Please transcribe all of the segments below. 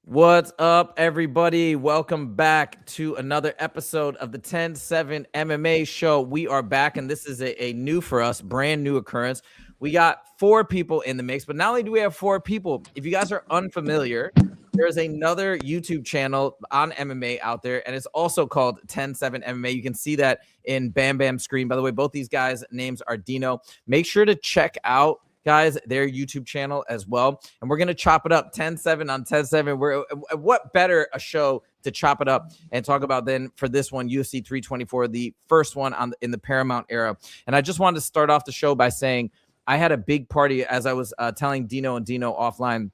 What's up, everybody? Welcome back to another episode of the 10-7 MMA show. We are back, and this is a new for us, brand new occurrence. We got 4 people in the mix, but not only do we have 4 people, if you guys are unfamiliar, there's another YouTube channel on MMA out there, and it's also called 10-7 MMA. You can see that in Bam Bam's screen. By the way, both these guys' names are Dino. Make sure to check out guys, their YouTube channel as well. And we're going to chop it up 10-7 on 10-7. What better a show to chop it up and talk about than for this one, UFC 324, the first one in the Paramount era. And I just wanted to start off the show by saying I had a big party, as I was telling Dino and Dino offline.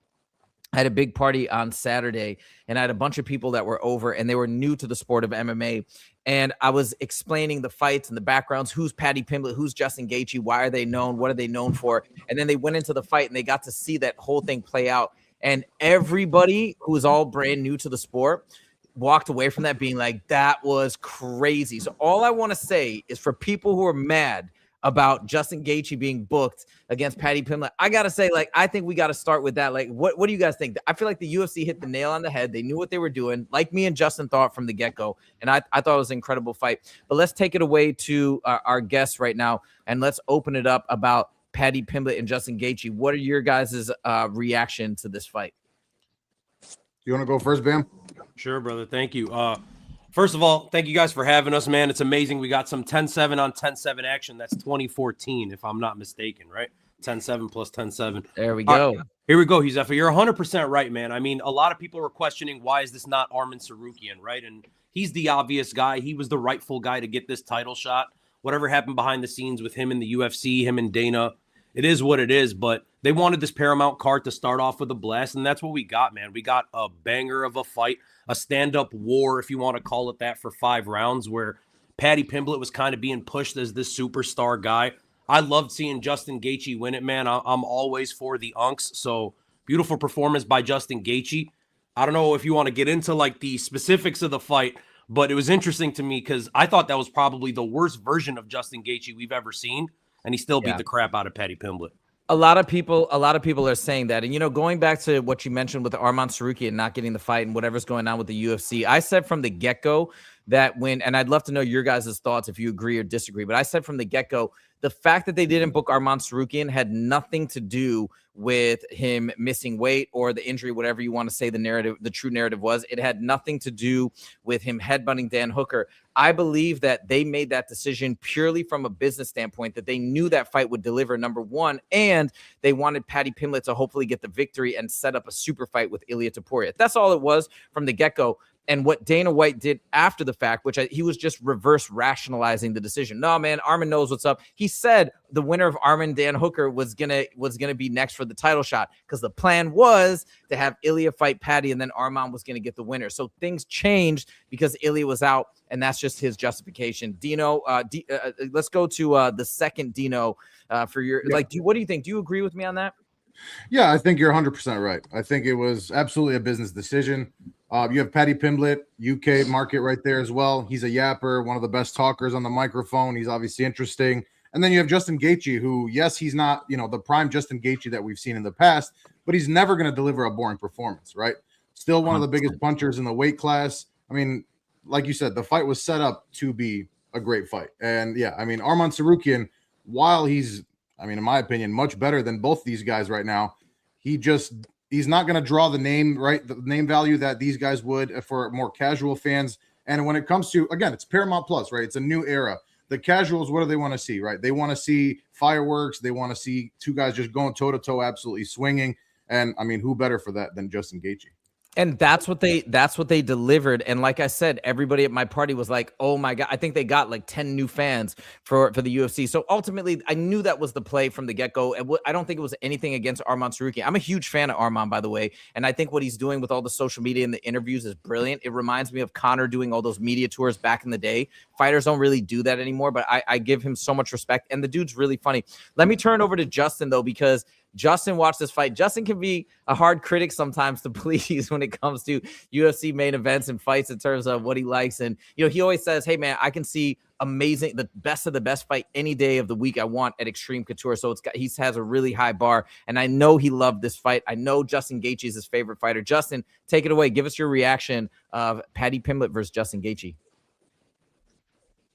I had a big party on Saturday, and I had a bunch of people that were over, and they were new to the sport of MMA. And I was explaining the fights and the backgrounds. Who's Paddy Pimblett? Who's Justin Gaethje? Why are they known? What are they known for? And then they went into the fight, and they got to see that whole thing play out. And everybody who was all brand new to the sport walked away from that being like, that was crazy. So all I want to say is for people who are mad about Justin Gaethje being booked against Paddy Pimblett, I gotta say, I think we gotta start with that. What do you guys think? I feel like the UFC hit the nail on the head. They knew what they were doing, like me and Justin thought from the get-go, and I thought it was an incredible fight. But let's take it away to our guests right now, and let's open it up about Paddy Pimblett and Justin Gaethje. What are your guys' reaction to this fight? You want to go first, Bam? Sure, brother. Thank you. First of all, thank you guys for having us, man. It's amazing. We got some 10-7 on 10-7 action. That's 2014, if I'm not mistaken, right? 10-7 plus 10-7. There we go. Here we go, Huzefa. You're 100% right, man. I mean, a lot of people are questioning why is this not Arman Tsarukyan, right? And he's the obvious guy. He was the rightful guy to get this title shot. Whatever happened behind the scenes with him in the UFC, him and Dana, it is what it is. But they wanted this Paramount card to start off with a blast, and that's what we got, man. We got a banger of a fight, a stand-up war, if you want to call it that, for 5 rounds, where Paddy Pimblett was kind of being pushed as this superstar guy. I loved seeing Justin Gaethje win it, man. I'm always for the Unks, so beautiful performance by Justin Gaethje. I don't know if you want to get into, the specifics of the fight, but it was interesting to me because I thought that was probably the worst version of Justin Gaethje we've ever seen, and he still beat the crap out of Paddy Pimblett. A lot of people are saying that. And, going back to what you mentioned with Arman Tsarukyan not getting the fight and whatever's going on with the UFC, I said from the get-go that and I'd love to know your guys' thoughts if you agree or disagree, but I said from the get-go, the fact that they didn't book Arman Tsarukyan had nothing to do with him missing weight or the injury, whatever you want to say the true narrative was. It had nothing to do with him headbutting Dan Hooker. I believe that they made that decision purely from a business standpoint, that they knew that fight would deliver, number one, and they wanted Paddy Pimblett to hopefully get the victory and set up a super fight with Ilia Topuria. That's all it was from the get-go. And what Dana White did after the fact, which he was just reverse rationalizing the decision. No, man, Arman knows what's up. He said the winner of Arman Dan Hooker was gonna be next for the title shot because the plan was to have Ilia fight Paddy and then Arman was gonna get the winner. So things changed because Ilia was out, and that's just his justification. Dino, let's go to the second Dino for your what do you think? Do you agree with me on that? Yeah, I think you're 100% right. I think it was absolutely a business decision. You have Paddy Pimblett, UK market right there as well. He's a yapper, one of the best talkers on the microphone. He's obviously interesting. And then you have Justin Gaethje, who, yes, he's not, the prime Justin Gaethje that we've seen in the past, but he's never going to deliver a boring performance, right? Still one of the biggest punchers in the weight class. I mean, like you said, the fight was set up to be a great fight. And yeah, I mean, Arman Tsarukyan, while he's, in my opinion, much better than both these guys right now, he's not going to draw the name value that these guys would for more casual fans. And when it comes to, again, it's Paramount Plus, right? It's a new era. The casuals, what do they want to see, right? They want to see fireworks. They want to see 2 guys just going toe-to-toe, absolutely swinging. And, who better for that than Justin Gaethje? And that's what they delivered. And like I said, everybody at my party was like, oh my God, I think they got 10 new fans for the UFC. So ultimately, I knew that was the play from the get-go. And I don't think it was anything against Arman Tsarukyan. I'm a huge fan of Arman, by the way. And I think what he's doing with all the social media and the interviews is brilliant. It reminds me of Conor doing all those media tours back in the day. Fighters don't really do that anymore, but I give him so much respect. And the dude's really funny. Let me turn over to Justin, though, because Justin watched this fight. Justin can be a hard critic sometimes to please when it comes to UFC main events and fights in terms of what he likes. And, he always says, hey, man, I can see the best of the best fight any day of the week I want at Extreme Couture. So he has a really high bar, and I know he loved this fight. I know Justin Gaethje is his favorite fighter. Justin, take it away. Give us your reaction of Paddy Pimblett versus Justin Gaethje.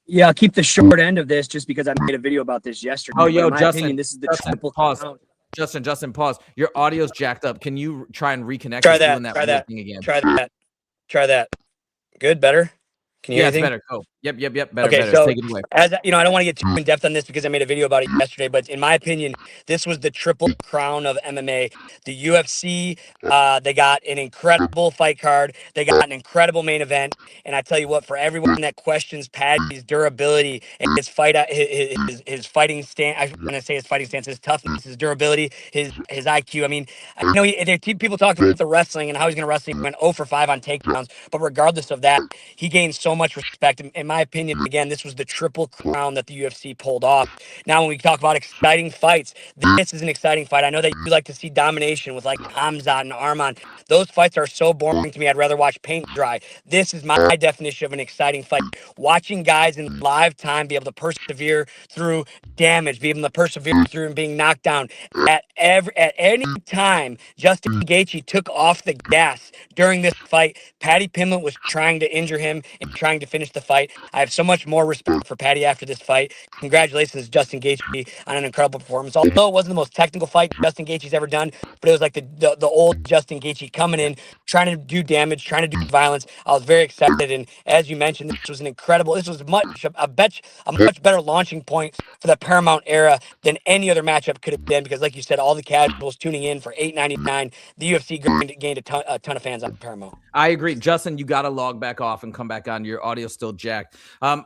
Yeah, I'll keep the short end of this just because I made a video about this yesterday. Oh, yo, in my Justin, opinion, this is the triple pause. crown. Justin, pause. Your audio's jacked up. Can you try and reconnect? Try that. Thing again? Try that. Good, better. Can you hear it's anything? better. Go. Yep. Better. Okay, better. so Take it away. as I don't want to get too in depth on this because I made a video about it yesterday, but in my opinion, this was the triple crown of MMA. The UFC, they got an incredible fight card. They got an incredible main event. And I tell you what, for everyone that questions Paddy's durability and his his fighting stance, I want to say his fighting stance, his toughness, his durability, his IQ. I mean, I know people talk about the wrestling and how he's going to wrestle. He went 0 for 5 on takedowns, but regardless of that, he gained so much respect. In my opinion, again, this was the triple crown that the UFC pulled off. Now, when we talk about exciting fights, this is an exciting fight. I know that you like to see domination with like Hamzat and Arman. Those fights are so boring to me. I'd rather watch paint dry. This is my definition of an exciting fight. Watching guys in live time be able to persevere through damage, be able to persevere through and being knocked down. At any time, Justin Gaethje took off the gas during this fight. Paddy Pimblett was trying to injure him and trying to finish the fight. I have so much more respect for Paddy after this fight. Congratulations, Justin Gaethje, on an incredible performance. Although it wasn't the most technical fight Justin Gaethje's ever done, but it was like the old Justin Gaethje coming in, trying to do damage, trying to do violence. I was very excited, and as you mentioned, this was a much better launching point for the Paramount era than any other matchup could have been, because like you said, all the casuals tuning in for $8.99, the UFC gained a ton of fans on Paramount. I agree. Justin, you got to log back off and come back on. Your audio's still jacked.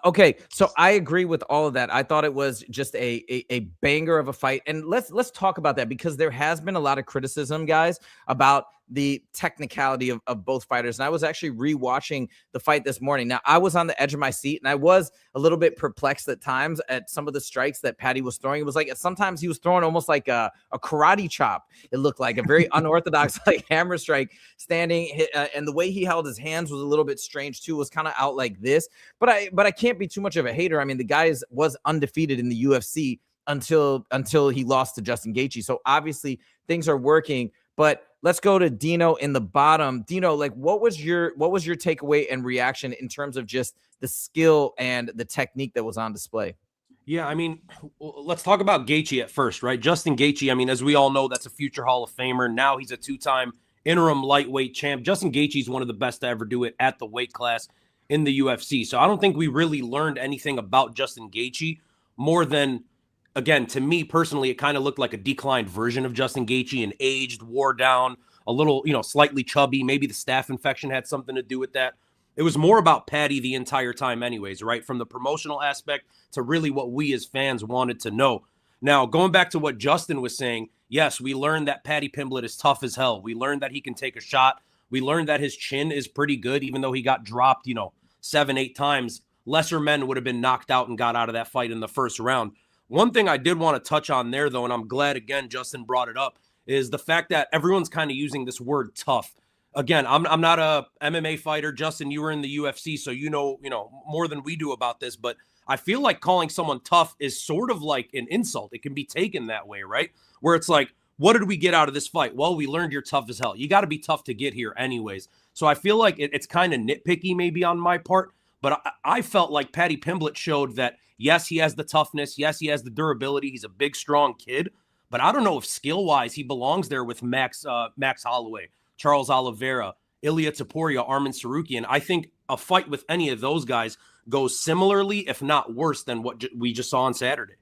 Okay, so I agree with all of that. I thought it was just a banger of a fight. And let's talk about that, because there has been a lot of criticism, guys, about the technicality of both fighters. And I was actually rewatching the fight this morning. Now, I was on the edge of my seat, and I was a little bit perplexed at times at some of the strikes that Paddy was throwing. It was like sometimes he was throwing almost like a karate chop. It looked like a very unorthodox like hammer strike standing, and the way he held his hands was a little bit strange too. Was kind of out like this. But I can't be too much of a hater. I mean, the guy was undefeated in the UFC until he lost to Justin Gaethje. So obviously things are working. But let's go to Dino in the bottom. Dino, like, what was your takeaway and reaction in terms of just the skill and the technique that was on display? Yeah, I mean, let's talk about Gaethje at first, right? Justin Gaethje, I mean, as we all know, that's a future Hall of Famer. Now he's a 2-time interim lightweight champ. Justin Gaethje is one of the best to ever do it at the weight class in the UFC. So I don't think we really learned anything about Justin Gaethje more than, again, to me personally, it kind of looked like a declined version of Justin Gaethje, and aged, wore down, a little, slightly chubby. Maybe the staph infection had something to do with that. It was more about Paddy the entire time anyways, right? From the promotional aspect to really what we as fans wanted to know. Now, going back to what Justin was saying, yes, we learned that Paddy Pimblett is tough as hell. We learned that he can take a shot. We learned that his chin is pretty good, even though he got dropped, 7-8 times. Lesser men would have been knocked out and got out of that fight in the first round. One thing I did want to touch on there, though, and I'm glad, again, Justin brought it up, is the fact that everyone's kind of using this word tough. Again, I'm not a MMA fighter. Justin, you were in the UFC, so you know more than we do about this, but I feel like calling someone tough is sort of like an insult. It can be taken that way, right? Where it's like, what did we get out of this fight? Well, we learned you're tough as hell. You got to be tough to get here anyways. So I feel like it's kind of nitpicky maybe on my part, but I felt like Paddy Pimblett showed that, yes, he has the toughness. Yes, he has the durability. He's a big, strong kid. But I don't know if skill-wise he belongs there with Max Holloway, Charles Oliveira, Ilia Topuria, Arman Tsarukyan. I think a fight with any of those guys goes similarly, if not worse, than what we just saw on Saturday.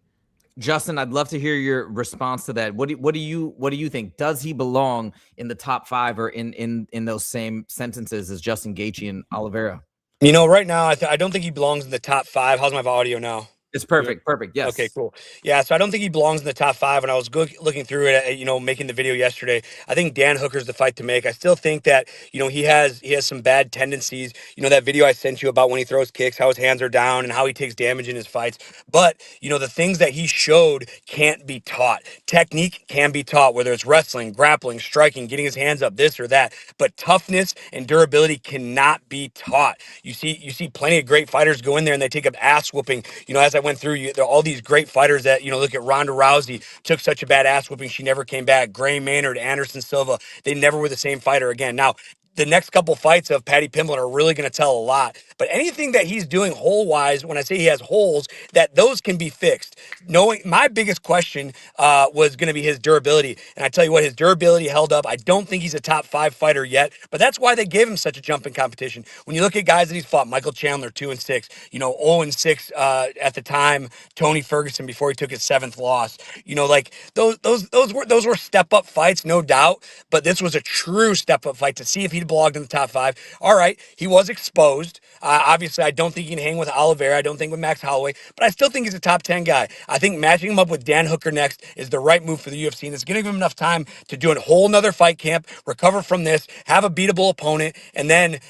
Justin, I'd love to hear your response to that. What do you think? Does he belong in the top 5 or in those same sentences as Justin Gaethje and Oliveira? Right now, I don't think he belongs in the top 5. How's my audio now? It's perfect. Perfect. Yes. Okay, cool. Yeah, so I don't think he belongs in the top 5. When I was looking through it, making the video yesterday, I think Dan Hooker's the fight to make. I still think that, he has some bad tendencies. That video I sent you about when he throws kicks, how his hands are down and how he takes damage in his fights. But, the things that he showed can't be taught. Technique can be taught, whether it's wrestling, grappling, striking, getting his hands up, this or that. But toughness and durability cannot be taught. You see plenty of great fighters go in there and they take up ass whooping. As I went through, there are all these great fighters that, look at Ronda Rousey, took such a bad ass whooping, she never came back. Gray Maynard, Anderson Silva, they never were the same fighter again. Now, the next couple fights of Paddy Pimblett are really going to tell a lot. But anything that he's doing hole-wise, when I say he has holes, that those can be fixed. Knowing my biggest question was going to be his durability. And I tell you what, his durability held up. I don't think he's a top 5 fighter yet, but that's why they gave him such a jump in competition. When you look at guys that he's fought, Michael Chandler, 2-6, 0-6 at the time, Tony Ferguson before he took his 7th loss. Like those were step-up fights, no doubt, but this was a true step-up fight to see if he'd belonged in the top 5. All right, he was exposed. Obviously, I don't think he can hang with Oliveira. I don't think with Max Holloway, but I still think he's a top 10 guy. I think matching him up with Dan Hooker next is the right move for the UFC, and it's going to give him enough time to do a whole nother fight camp, recover from this, have a beatable opponent, and then,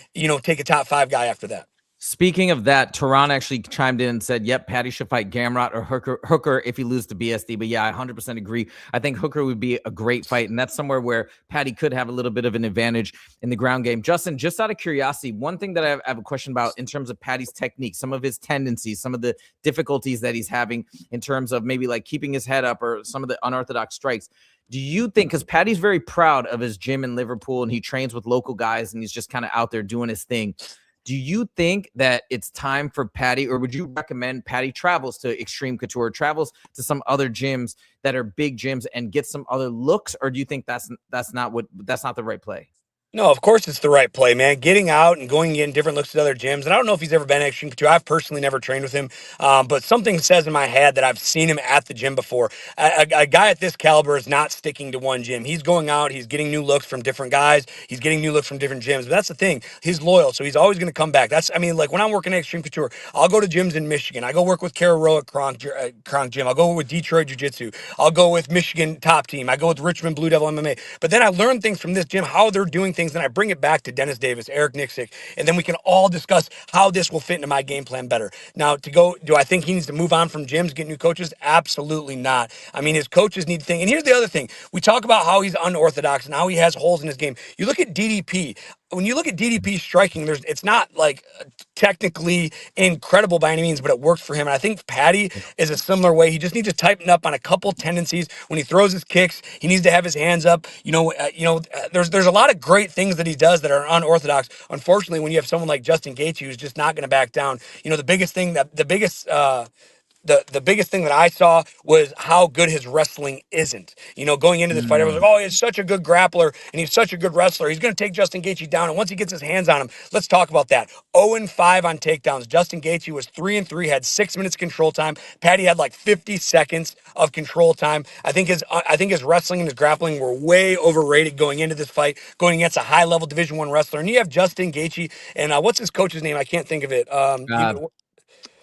take a top 5 guy after that. Speaking of that, Tehran actually chimed in and said, yep, Paddy should fight Gamrot or Hooker if he loses to BSD. But yeah, I 100% agree. I think Hooker would be a great fight, and that's somewhere where Paddy could have a little bit of an advantage in the ground game. Justin, just out of curiosity, one thing that I have a question about in terms of Paddy's technique, some of his tendencies, some of the difficulties that he's having in terms of maybe like keeping his head up or some of the unorthodox strikes. Do you think, because Paddy's very proud of his gym in Liverpool and he trains with local guys and he's just kind of out there doing his thing, do you think that it's time for Paddy, or would you recommend Paddy travels to Extreme Couture, travels to some other gyms that are big gyms and get some other looks? Or do you think that's not the right play? No, of course it's the right play, man. Getting out and going and getting different looks at other gyms. And I don't know if he's ever been at Extreme Couture. I've personally never trained with him, but something says in my head that I've seen him at the gym before. A guy at this caliber is not sticking to one gym. He's going out. He's getting new looks from different guys. He's getting new looks from different gyms. But that's the thing. He's loyal, so he's always going to come back. Like when I'm working at Extreme Couture, I'll go to gyms in Michigan. I go work with Kara Rowe at Kronk Gym. I'll go with Detroit Jiu-Jitsu. I'll go with Michigan Top Team. I go with Richmond Blue Devil MMA. But then I learn things from this gym, how they're doing things, and I bring it back to Dennis Davis, Eric Nixick, and then we can all discuss how this will fit into my game plan better. Now, do I think he needs to move on from gyms, get new coaches? Absolutely not. I mean, his coaches need to think. And here's the other thing. We talk about how he's unorthodox and how he has holes in his game. You look at DDP. When you look at DDP striking, it's not like technically incredible by any means, but it works for him. And I think Paddy is a similar way. He just needs to tighten up on a couple tendencies. When he throws his kicks, he needs to have his hands up. There's a lot of great things that he does that are unorthodox. Unfortunately, when you have someone like Justin Gaethje who's just not going to back down, the biggest thing that I saw was how good his wrestling isn't. Going into this fight, I was like, oh, he's such a good grappler and he's such a good wrestler. He's going to take Justin Gaethje down. And once he gets his hands on him, let's talk about that. 0-5 on takedowns. Justin Gaethje was 3-3, had 6 minutes control time. Paddy had like 50 seconds of control time. I think his wrestling and his grappling were way overrated going into this fight, going against a high-level Division I wrestler. And you have Justin Gaethje and what's his coach's name? I can't think of it.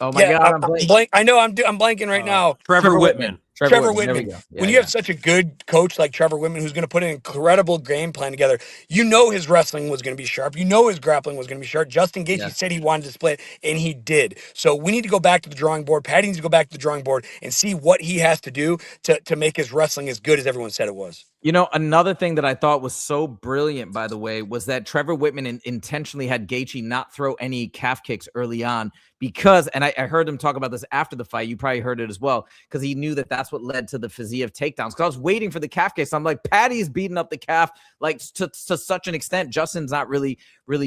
Oh my God, I'm blanking. I know I'm blanking right now. Trevor Whitman. Trevor Whitman. When you have such a good coach like Trevor Whitman, who's going to put an incredible game plan together, his wrestling was going to be sharp. His grappling was going to be sharp. Justin Gaethje said he wanted to display it, and he did. So we need to go back to the drawing board. Paddy needs to go back to the drawing board and see what he has to do to make his wrestling as good as everyone said it was. Another thing that I thought was so brilliant, by the way, was that Trevor Whitman intentionally had Gaethje not throw any calf kicks early on because, and I heard him talk about this after the fight. You probably heard it as well, because he knew that that's what led to the Fiziev takedowns. Because I was waiting for the calf kicks. I'm like, Paddy's beating up the calf like to such an extent. Justin's not really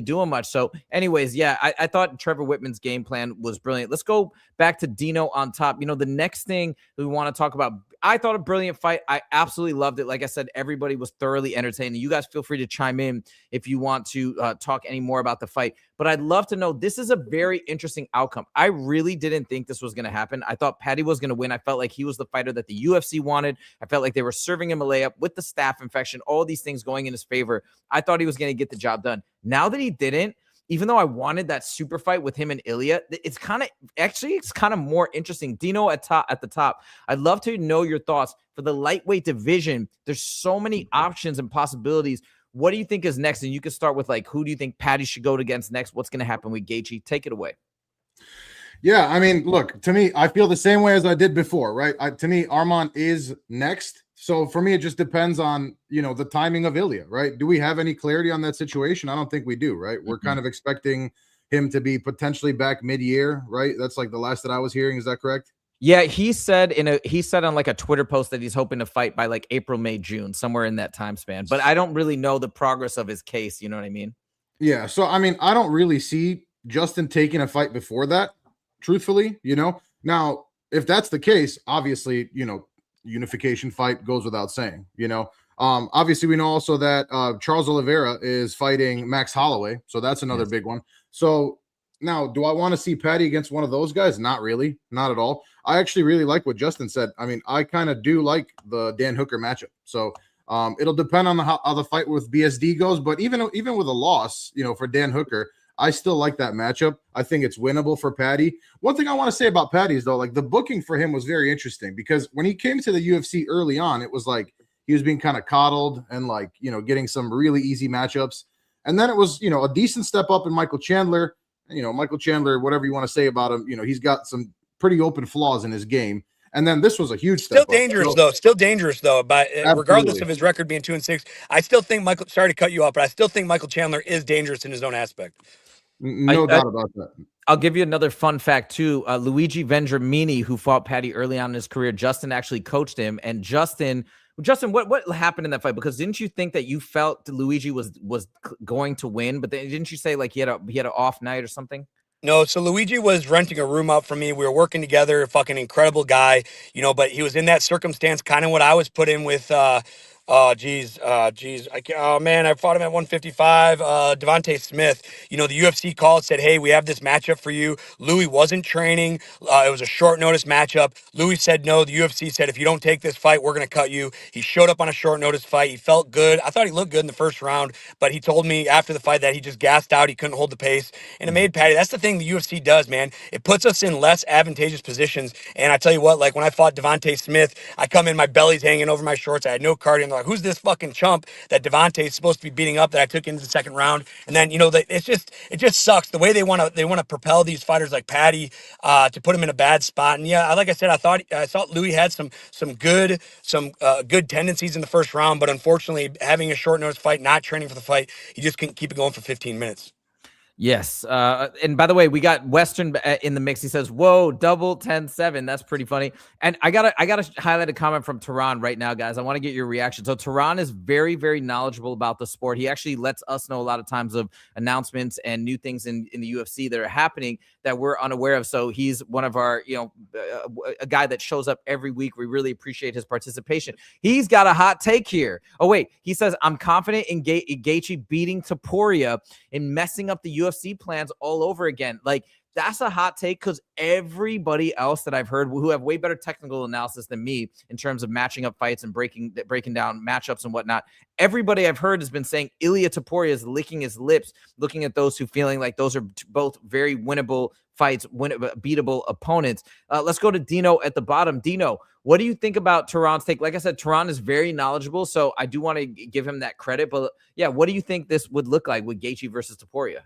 doing much. So anyways, yeah, I thought Trevor Whitman's game plan was brilliant. Let's go back to Dino on top. The next thing we want to talk about, I thought a brilliant fight. I absolutely loved it. Like I said, everybody was thoroughly entertained. You guys feel free to chime in if you want to talk any more about the fight. But I'd love to know, this is a very interesting outcome. I really didn't think this was going to happen. I thought Paddy was going to win. I felt like he was the fighter that the UFC wanted. I felt like they were serving him a layup with the staph infection, all these things going in his favor. I thought he was going to get the job done. Now that he didn't, even though I wanted that super fight with him and Ilya, it's kind of more interesting. Dino at the top. I'd love to know your thoughts for the lightweight division. There's so many options and possibilities. What do you think is next? And you can start with like, who do you think Paddy should go against next? What's going to happen with Gaethje? Take it away. Yeah, I mean, look, to me, I feel the same way as I did before, right? To me, Arman is next. So for me, it just depends on, the timing of Ilya, right? Do we have any clarity on that situation? I don't think we do, right? We're kind of expecting him to be potentially back mid-year, right? That's like the last that I was hearing. Is that correct? Yeah, he said on like a Twitter post that he's hoping to fight by like April, May, June, somewhere in that time span. But I don't really know the progress of his case. You know what I mean? Yeah. So, I mean, I don't really see Justin taking a fight before that, truthfully, Now, if that's the case, obviously, unification fight goes without saying, obviously we know also that Charles Oliveira is fighting Max Holloway. So that's another big one. So now, do I want to see Paddy against one of those guys? Not really. Not at all. I actually really like what Justin said. I mean, I kind of do like the Dan Hooker matchup. So it'll depend on how the fight with BSD goes. But even with a loss, for Dan Hooker, I still like that matchup. I think it's winnable for Paddy. One thing I want to say about Paddy is, though, like the booking for him was very interesting because when he came to the UFC early on, it was like he was being kind of coddled and like, getting some really easy matchups. And then it was, a decent step up in Michael Chandler. Michael Chandler, whatever you want to say about him, he's got some pretty open flaws in his game. And then this was a huge step Still dangerous though. But regardless of his record being 2-6, I still think Michael. Sorry to cut you off, but I still think Michael Chandler is dangerous in his own aspect. No doubt about that. I'll give you another fun fact too. Luigi Vendramini, who fought Paddy early on in his career, Justin actually coached him. And Justin, what happened in that fight? Because didn't you think that you felt Luigi was going to win? But then, didn't you say like he had an off night or something? No, so Luigi was renting a room out for me. We were working together, fucking incredible guy, but he was in that circumstance, kind of what I was put in with, I fought him at 155, Devontae Smith. The UFC called, said, hey, we have this matchup for you. Louis wasn't training. It was a short notice matchup. Louis said no. The UFC said, if you don't take this fight, we're going to cut you. He showed up on a short notice fight. He felt good. I thought he looked good in the first round, but he told me after the fight that he just gassed out. He couldn't hold the pace. And it made Paddy, that's the thing the UFC does, man. It puts us in less advantageous positions. And I tell you what, like when I fought Devontae Smith, I come in, my belly's hanging over my shorts. I had no cardio. And they're like, who's this fucking chump that Devontae is supposed to be beating up that I took into the second round? And then, it just sucks the way they want to propel these fighters like Paddy to put him in a bad spot. And yeah, like I said, I thought Louis had some good tendencies in the first round, but unfortunately, having a short notice fight, not training for the fight, he just couldn't keep it going for 15 minutes. Yes. And by the way, we got Western in the mix. He says, whoa, double 10-7. That's pretty funny. And I gotta highlight a comment from Tehran right now, guys. I want to get your reaction. So Tehran is very, very knowledgeable about the sport. He actually lets us know a lot of times of announcements and new things in the UFC that are happening that we're unaware of. So he's one of our, a guy that shows up every week. We really appreciate his participation. He's got a hot take here. Oh, wait. He says, I'm confident in Gaethje beating Topuria and messing up the UFC plans all over again. Like, that's a hot take because everybody else that I've heard who have way better technical analysis than me in terms of matching up fights and breaking down matchups and whatnot, everybody I've heard has been saying Ilya Topuria is licking his lips, looking at those who feeling like those are both very winnable fights, beatable opponents. Let's go to Dino at the bottom. Dino, what do you think about Tehran's take? Like I said, Tehran is very knowledgeable, so I do want to give him that credit. But yeah, what do you think this would look like with Gaethje versus Topuria?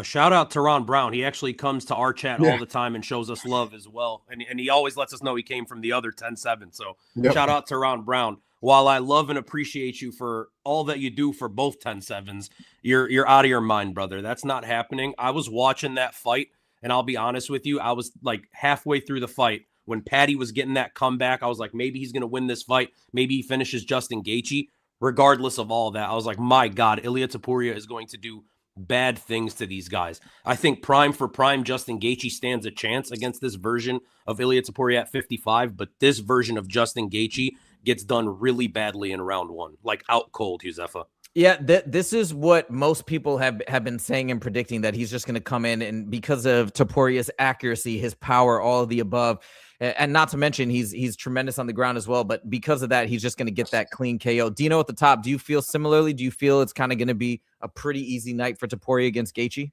Shout out to Ron Brown. He actually comes to our chat all the time and shows us love as well. And he always lets us know he came from the other 10-7. So shout out to Ron Brown. While I love and appreciate you for all that you do for both 10-7s, you're out of your mind, brother. That's not happening. I was watching that fight, and I'll be honest with you, I was like halfway through the fight when Paddy was getting that comeback. I was like, maybe he's going to win this fight. Maybe he finishes Justin Gaethje. Regardless of all that, I was like, my God, Ilya Topuria is going to do bad things to these guys. I think prime for prime, Justin Gaethje stands a chance against this version of Ilya Topuria at 55, but this version of Justin Gaethje gets done really badly in round one, like out cold, Josefa. Yeah, this is what most people have been saying and predicting, that he's just going to come in, and because of Topuria's accuracy, his power, all of the above, and not to mention he's tremendous on the ground as well, but because of that, he's just going to get that clean KO. Dino at the top, do you feel similarly? Do you feel it's kind of going to be a pretty easy night for Topuria against Gaethje?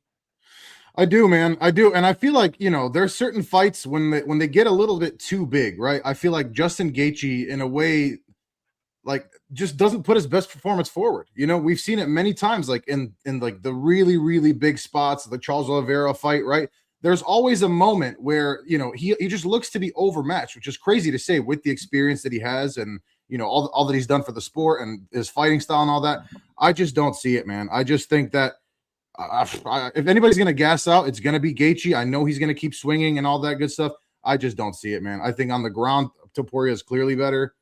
I do, man. I do. And I feel like, there's certain fights when they get a little bit too big, right? I feel like Justin Gaethje, in a way, like, just doesn't put his best performance forward. We've seen it many times, like in like the really, really big spots, the Charles Oliveira fight, right? There's always a moment where, he just looks to be overmatched, which is crazy to say with the experience that he has and, all that he's done for the sport and his fighting style and all that. I just don't see it, man. I just think that if anybody's going to gas out, it's going to be Gaethje. I know he's going to keep swinging and all that good stuff. I just don't see it, man. I think on the ground, Topuria is clearly better.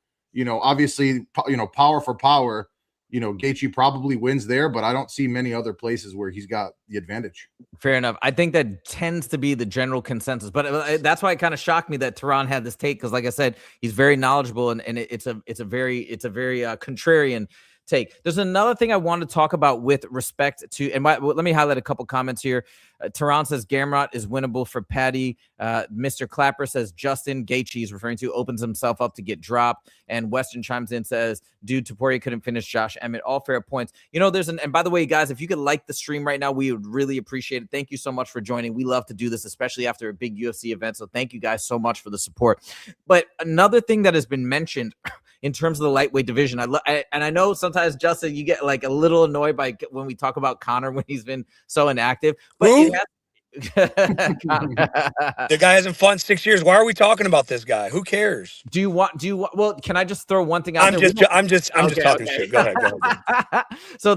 Obviously, power for power, Gaethje probably wins there, but I don't see many other places where he's got the advantage. Fair enough. I think that tends to be the general consensus, but that's why it kind of shocked me that Tehran had this take, because, like I said, he's very knowledgeable, and it's a very contrarian take. There's another thing I want to talk about with respect to, and let me highlight a couple comments here. Tehran says Gamrot is winnable for Paddy. Mr. Clapper says Justin Gaethje is referring to opens himself up to get dropped. And Weston chimes in, says, dude, Topuria couldn't finish Josh Emmett. All fair points. And by the way, guys, if you could like the stream right now, we would really appreciate it. Thank you so much for joining. We love to do this, especially after a big UFC event. So thank you guys so much for the support. But another thing that has been mentioned in terms of the lightweight division, I know sometimes, Justin, you get like a little annoyed by when we talk about Conor when he's been so inactive, but the guy hasn't fought in 6 years. Why are we talking about this guy? Who cares? Well, can I just throw one thing out there? I'm just talking shit. Go ahead. So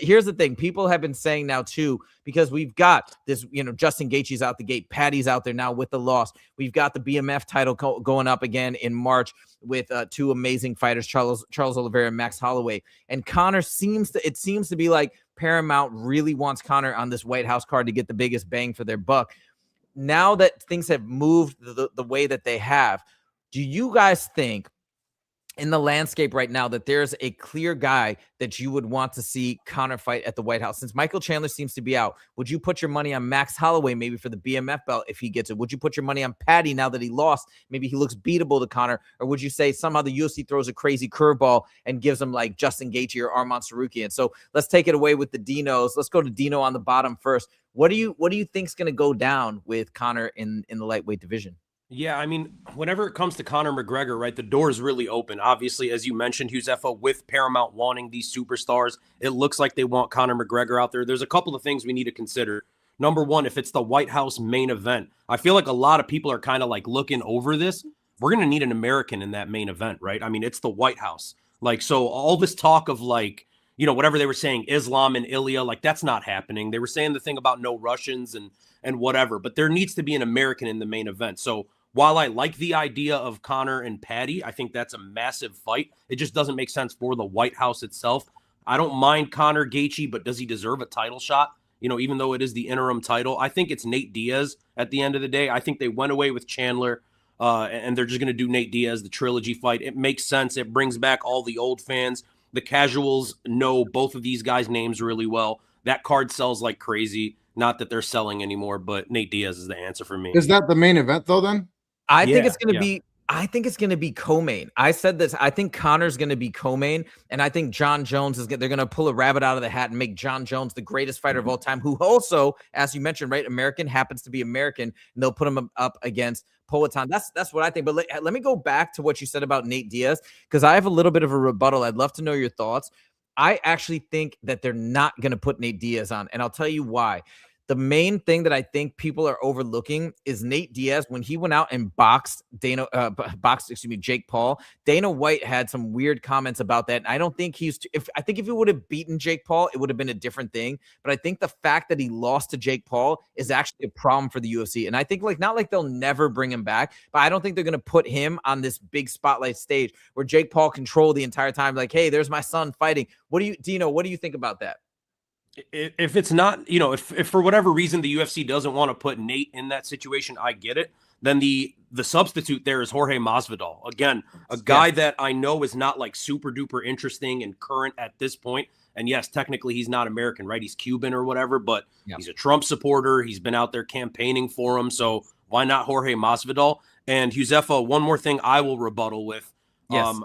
here's the thing. People have been saying now too, because we've got this, Justin Gaethje's out the gate. Paddy's out there now with the loss. We've got the BMF title going up again in March with two amazing fighters, Charles Oliveira and Max Holloway. And Conor seems to be like Paramount really wants Conor on this White House card to get the biggest bang for their buck. Now that things have moved the way that they have, do you guys think in the landscape right now that there's a clear guy that you would want to see Conor fight at the White House? Since Michael Chandler seems to be out, would you put your money on Max Holloway maybe for the BMF belt if he gets it? Would you put your money on Paddy now that he lost? Maybe he looks beatable to Conor. Or would you say somehow the UFC throws a crazy curveball and gives him like Justin Gaethje or Arman Tsarukyan? So let's take it away with the Dinos. Let's go to Dino on the bottom first. What do you think is going to go down with Conor in the lightweight division? Yeah, I mean, whenever it comes to Conor McGregor, right, the door is really open. Obviously, as you mentioned, Josefa, with Paramount wanting these superstars, it looks like they want Conor McGregor out there. There's a couple of things we need to consider. Number one, if it's the White House main event, I feel like a lot of people are kind of like looking over this. We're going to need an American in that main event, right? I mean, it's the White House. Like, so all this talk of like, whatever they were saying, Islam and Ilya, like that's not happening. They were saying the thing about no Russians and whatever, but there needs to be an American in the main event. So while I like the idea of Conor and Paddy, I think that's a massive fight. It just doesn't make sense for the White House itself. I don't mind Conor Gaethje, but does he deserve a title shot? Even though it is the interim title, I think it's Nate Diaz at the end of the day. I think they went away with Chandler and they're just going to do Nate Diaz, the trilogy fight. It makes sense. It brings back all the old fans. The casuals know both of these guys' names really well. That card sells like crazy. Not that they're selling anymore, but Nate Diaz is the answer for me. Is that the main event though then? I think it's going to be co-main. I said this. I think Conor's going to be co-main, and I think John Jones they're going to pull a rabbit out of the hat and make John Jones the greatest fighter of all time, who also, as you mentioned, right, American, happens to be American, and they'll put him up against Poatan. That's what I think. But let me go back to what you said about Nate Diaz, because I have a little bit of a rebuttal. I'd love to know your thoughts. I actually think that they're not going to put Nate Diaz on, and I'll tell you why. The main thing that I think people are overlooking is Nate Diaz. When he went out and boxed Jake Paul, Dana White had some weird comments about that. And I don't think I think if he would have beaten Jake Paul, it would have been a different thing. But I think the fact that he lost to Jake Paul is actually a problem for the UFC. And I think not like they'll never bring him back, but I don't think they're going to put him on this big spotlight stage where Jake Paul controlled the entire time. Like, hey, there's my son fighting. Dino, what do you think about that? If it's not, if for whatever reason the UFC doesn't want to put Nate in that situation, I get it. Then the substitute there is Jorge Masvidal. Again, a guy that I know is not like super duper interesting and current at this point. And yes, technically he's not American, right? He's Cuban or whatever, but he's a Trump supporter. He's been out there campaigning for him. So why not Jorge Masvidal? And Josefa, one more thing I will rebuttal with. Yes.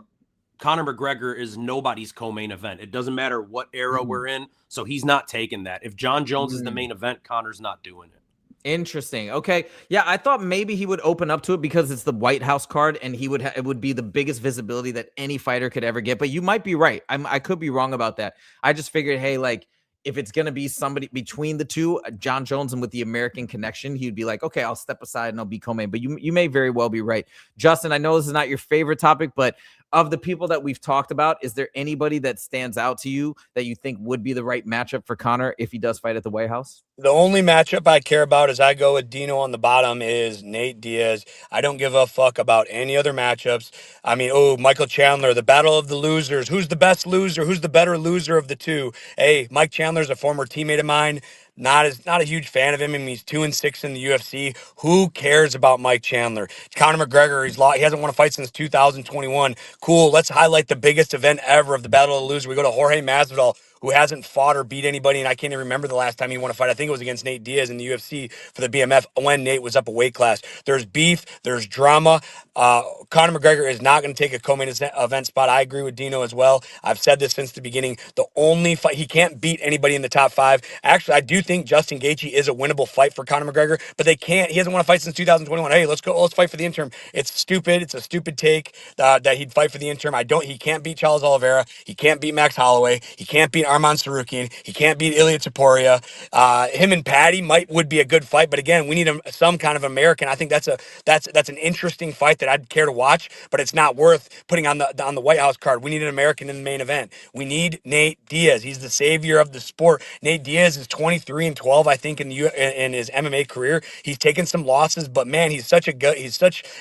Conor McGregor is nobody's co-main event. It doesn't matter what era we're in, so he's not taking that. If John Jones is the main event, Conor's not doing it. Interesting. Okay. Yeah, I thought maybe he would open up to it because it's the White House card, and it would be the biggest visibility that any fighter could ever get. But you might be right. I could be wrong about that. I just figured, hey, like if it's gonna be somebody between the two, John Jones, and with the American connection, he'd be like, okay, I'll step aside and I'll be co-main. But you may very well be right, Justin. I know this is not your favorite topic, but of the people that we've talked about, is there anybody that stands out to you that you think would be the right matchup for Conor if he does fight at the White House? The only matchup I care about as I go with Dino on the bottom is Nate Diaz. I don't give a fuck about any other matchups. I mean, Michael Chandler, the battle of the losers. Who's the best loser? Who's the better loser of the two? Hey, Mike Chandler's a former teammate of mine. Not a huge fan of him. I mean, he's 2-6 in the UFC. Who cares about Mike Chandler? Conor McGregor, he hasn't won a fight since 2021. Cool. Let's highlight the biggest event ever of the battle of the loser. We go to Jorge Masvidal, who hasn't fought or beat anybody, and I can't even remember the last time he won a fight. I think it was against Nate Diaz in the UFC for the BMF when Nate was up a weight class. There's beef, there's drama. Conor McGregor is not going to take a co-main event spot. I agree with Dino as well. I've said this since the beginning. The only fight, he can't beat anybody in the top 5. Actually, I do think Justin Gaethje is a winnable fight for Conor McGregor, but he hasn't won a fight since 2021. Hey, let's fight for the interim. It's stupid. It's a stupid take that he'd fight for the interim. He can't beat Charles Oliveira. He can't beat Max Holloway. He can't beat Arman Sarukian. He can't beat Ilya Topuria. Him and Paddy would be a good fight, but again, we need some kind of American. I think that's an interesting fight that I'd care to watch, but it's not worth putting on the White House card. We need an American in the main event. We need Nate Diaz. He's the savior of the sport. Nate Diaz is 23-12, I think, in his MMA career. He's taken some losses, but man, he's such an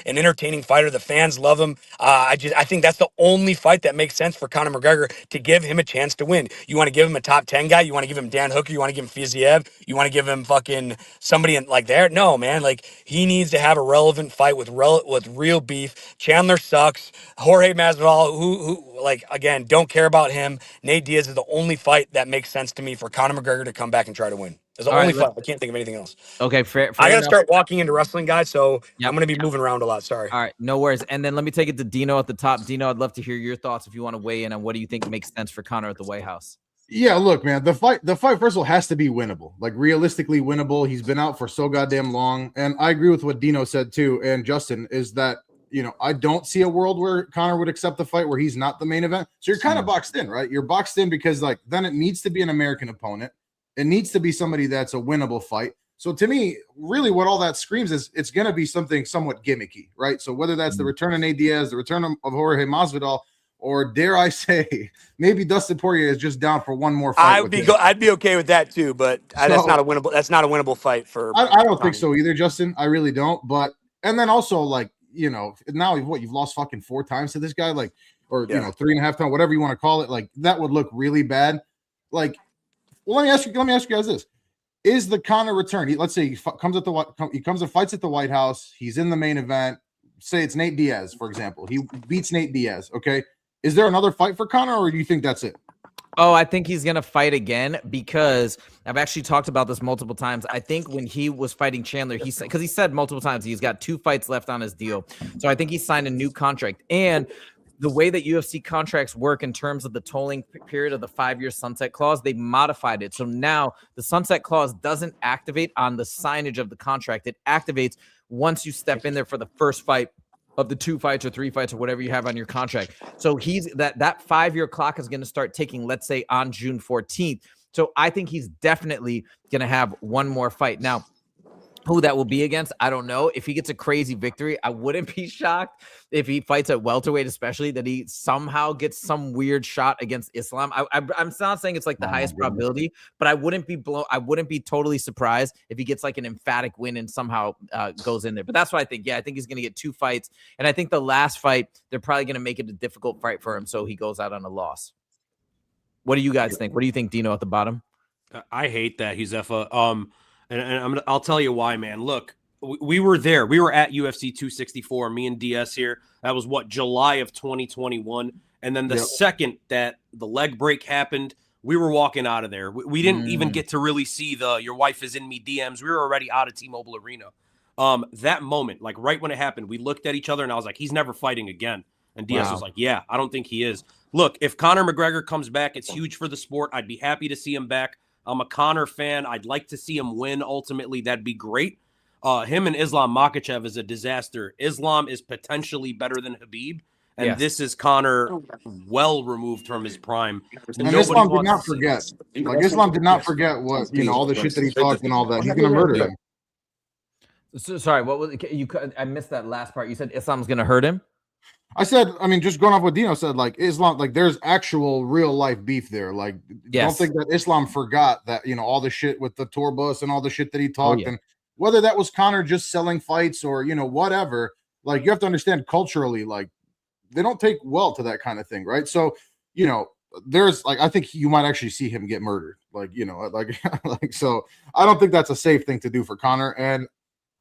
entertaining fighter. The fans love him. I think that's the only fight that makes sense for Conor McGregor to give him a chance to win. You want to give him a top 10 guy? You want to give him Dan Hooker? You want to give him Fiziev? You want to give him fucking somebody like there? No, man. Like, he needs to have a relevant fight with real beef. Chandler sucks. Jorge Masvidal, who like, again, don't care about him. Nate Diaz is the only fight that makes sense to me for Conor McGregor to come back and try to win. It's the only fight. I can't think of anything else. Okay, fair I got to enough. start walking into wrestling, guys, so I'm going to be moving around a lot. Sorry. All right, no worries. And then let me take it to Dino at the top. Dino, I'd love to hear your thoughts if you want to weigh in on what do you think makes sense for Conor at the White House. Yeah, look, man, the fight first of all has to be winnable, like realistically winnable. He's been out for so goddamn long, and I agree with what Dino said too, and Justin, is that, you know, I don't see a world where Conor would accept the fight where he's not the main event. So you're kind of boxed in, right? You're boxed in because, like, then it needs to be an American opponent. It needs to be somebody that's a winnable fight. So to me, really what all that screams is it's going to be something somewhat gimmicky, right? So whether that's the return of Nate Diaz, the return of Jorge Masvidal, or dare I say, maybe Dustin Poirier is just down for one more fight. I'd be okay with that too, but that's not a winnable fight for. I don't think so either, Justin. I really don't. But and then also, like, you know, now you've lost fucking 4 times to this guy, like, or you know, 3.5 times, whatever you want to call it. Like, that would look really bad. Like, well, let me ask you guys this: is the Conor return? Let's say he comes and fights at the White House. He's in the main event. Say it's Nate Diaz, for example. He beats Nate Diaz. Okay, is there another fight for Conor, or do you think that's it? Oh, I think he's going to fight again because I've actually talked about this multiple times. I think when he was fighting Chandler, he said multiple times he's got 2 fights left on his deal. So I think he signed a new contract. And the way that UFC contracts work in terms of the tolling period of the 5-year sunset clause, they modified it. So now the sunset clause doesn't activate on the signage of the contract. It activates once you step in there for the first fight of the 2 fights or 3 fights or whatever you have on your contract. So that 5-year clock is going to start ticking, let's say on June 14th. So I think he's definitely going to have one more fight. Now, who that will be against, I don't know. If he gets a crazy victory, I wouldn't be shocked if he fights at welterweight, especially that he somehow gets some weird shot against Islam. I'm not saying it's like the highest probability, but I wouldn't be totally surprised if he gets like an emphatic win and somehow goes in there. But that's what I think. Yeah, I think he's going to get 2 fights. And I think the last fight, they're probably going to make it a difficult fight for him. So he goes out on a loss. What do you guys think? What do you think, Dino, at the bottom? I hate that, Huzefa. And I'll tell you why, man. Look, we were there. We were at UFC 264, me and DS here. That was July of 2021. And then the second that the leg break happened, we were walking out of there. We didn't even get to really see your wife is in me DMs. We were already out of T-Mobile Arena. That moment, like right when it happened, we looked at each other and I was like, he's never fighting again. And DS was like, yeah, I don't think he is. Look, if Conor McGregor comes back, it's huge for the sport. I'd be happy to see him back. I'm a Conor fan. I'd like to see him win. Ultimately, that'd be great. Him and Islam Makhachev is a disaster. Islam is potentially better than Khabib, and this is Conor well removed from his prime. And Islam did not forget. Like, Islam did not forget what, all the shit that he talked and all that. He's going to murder him. So, sorry, what was you? I missed that last part. You said Islam's going to hurt him? I said, I mean, just going off what Dino said, like, Islam, like, there's actual real life beef there. Like, don't think that Islam forgot that, all the shit with the tour bus and all the shit that he talked. And whether that was Conor just selling fights or, whatever, like, you have to understand culturally, like, they don't take well to that kind of thing, right? So, there's, like, I think you might actually see him get murdered. Like, like, so I don't think that's a safe thing to do for Conor. And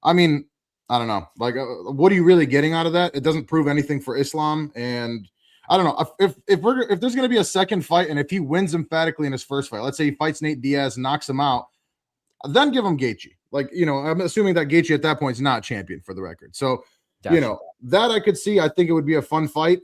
I mean, I don't know. Like, what are you really getting out of that? It doesn't prove anything for Islam. And I don't know if there's going to be a second fight, and if he wins emphatically in his first fight, let's say he fights Nate Diaz, knocks him out, then give him Gaethje. Like, I'm assuming that Gaethje at that point is not champion, for the record. So, that I could see. I think it would be a fun fight.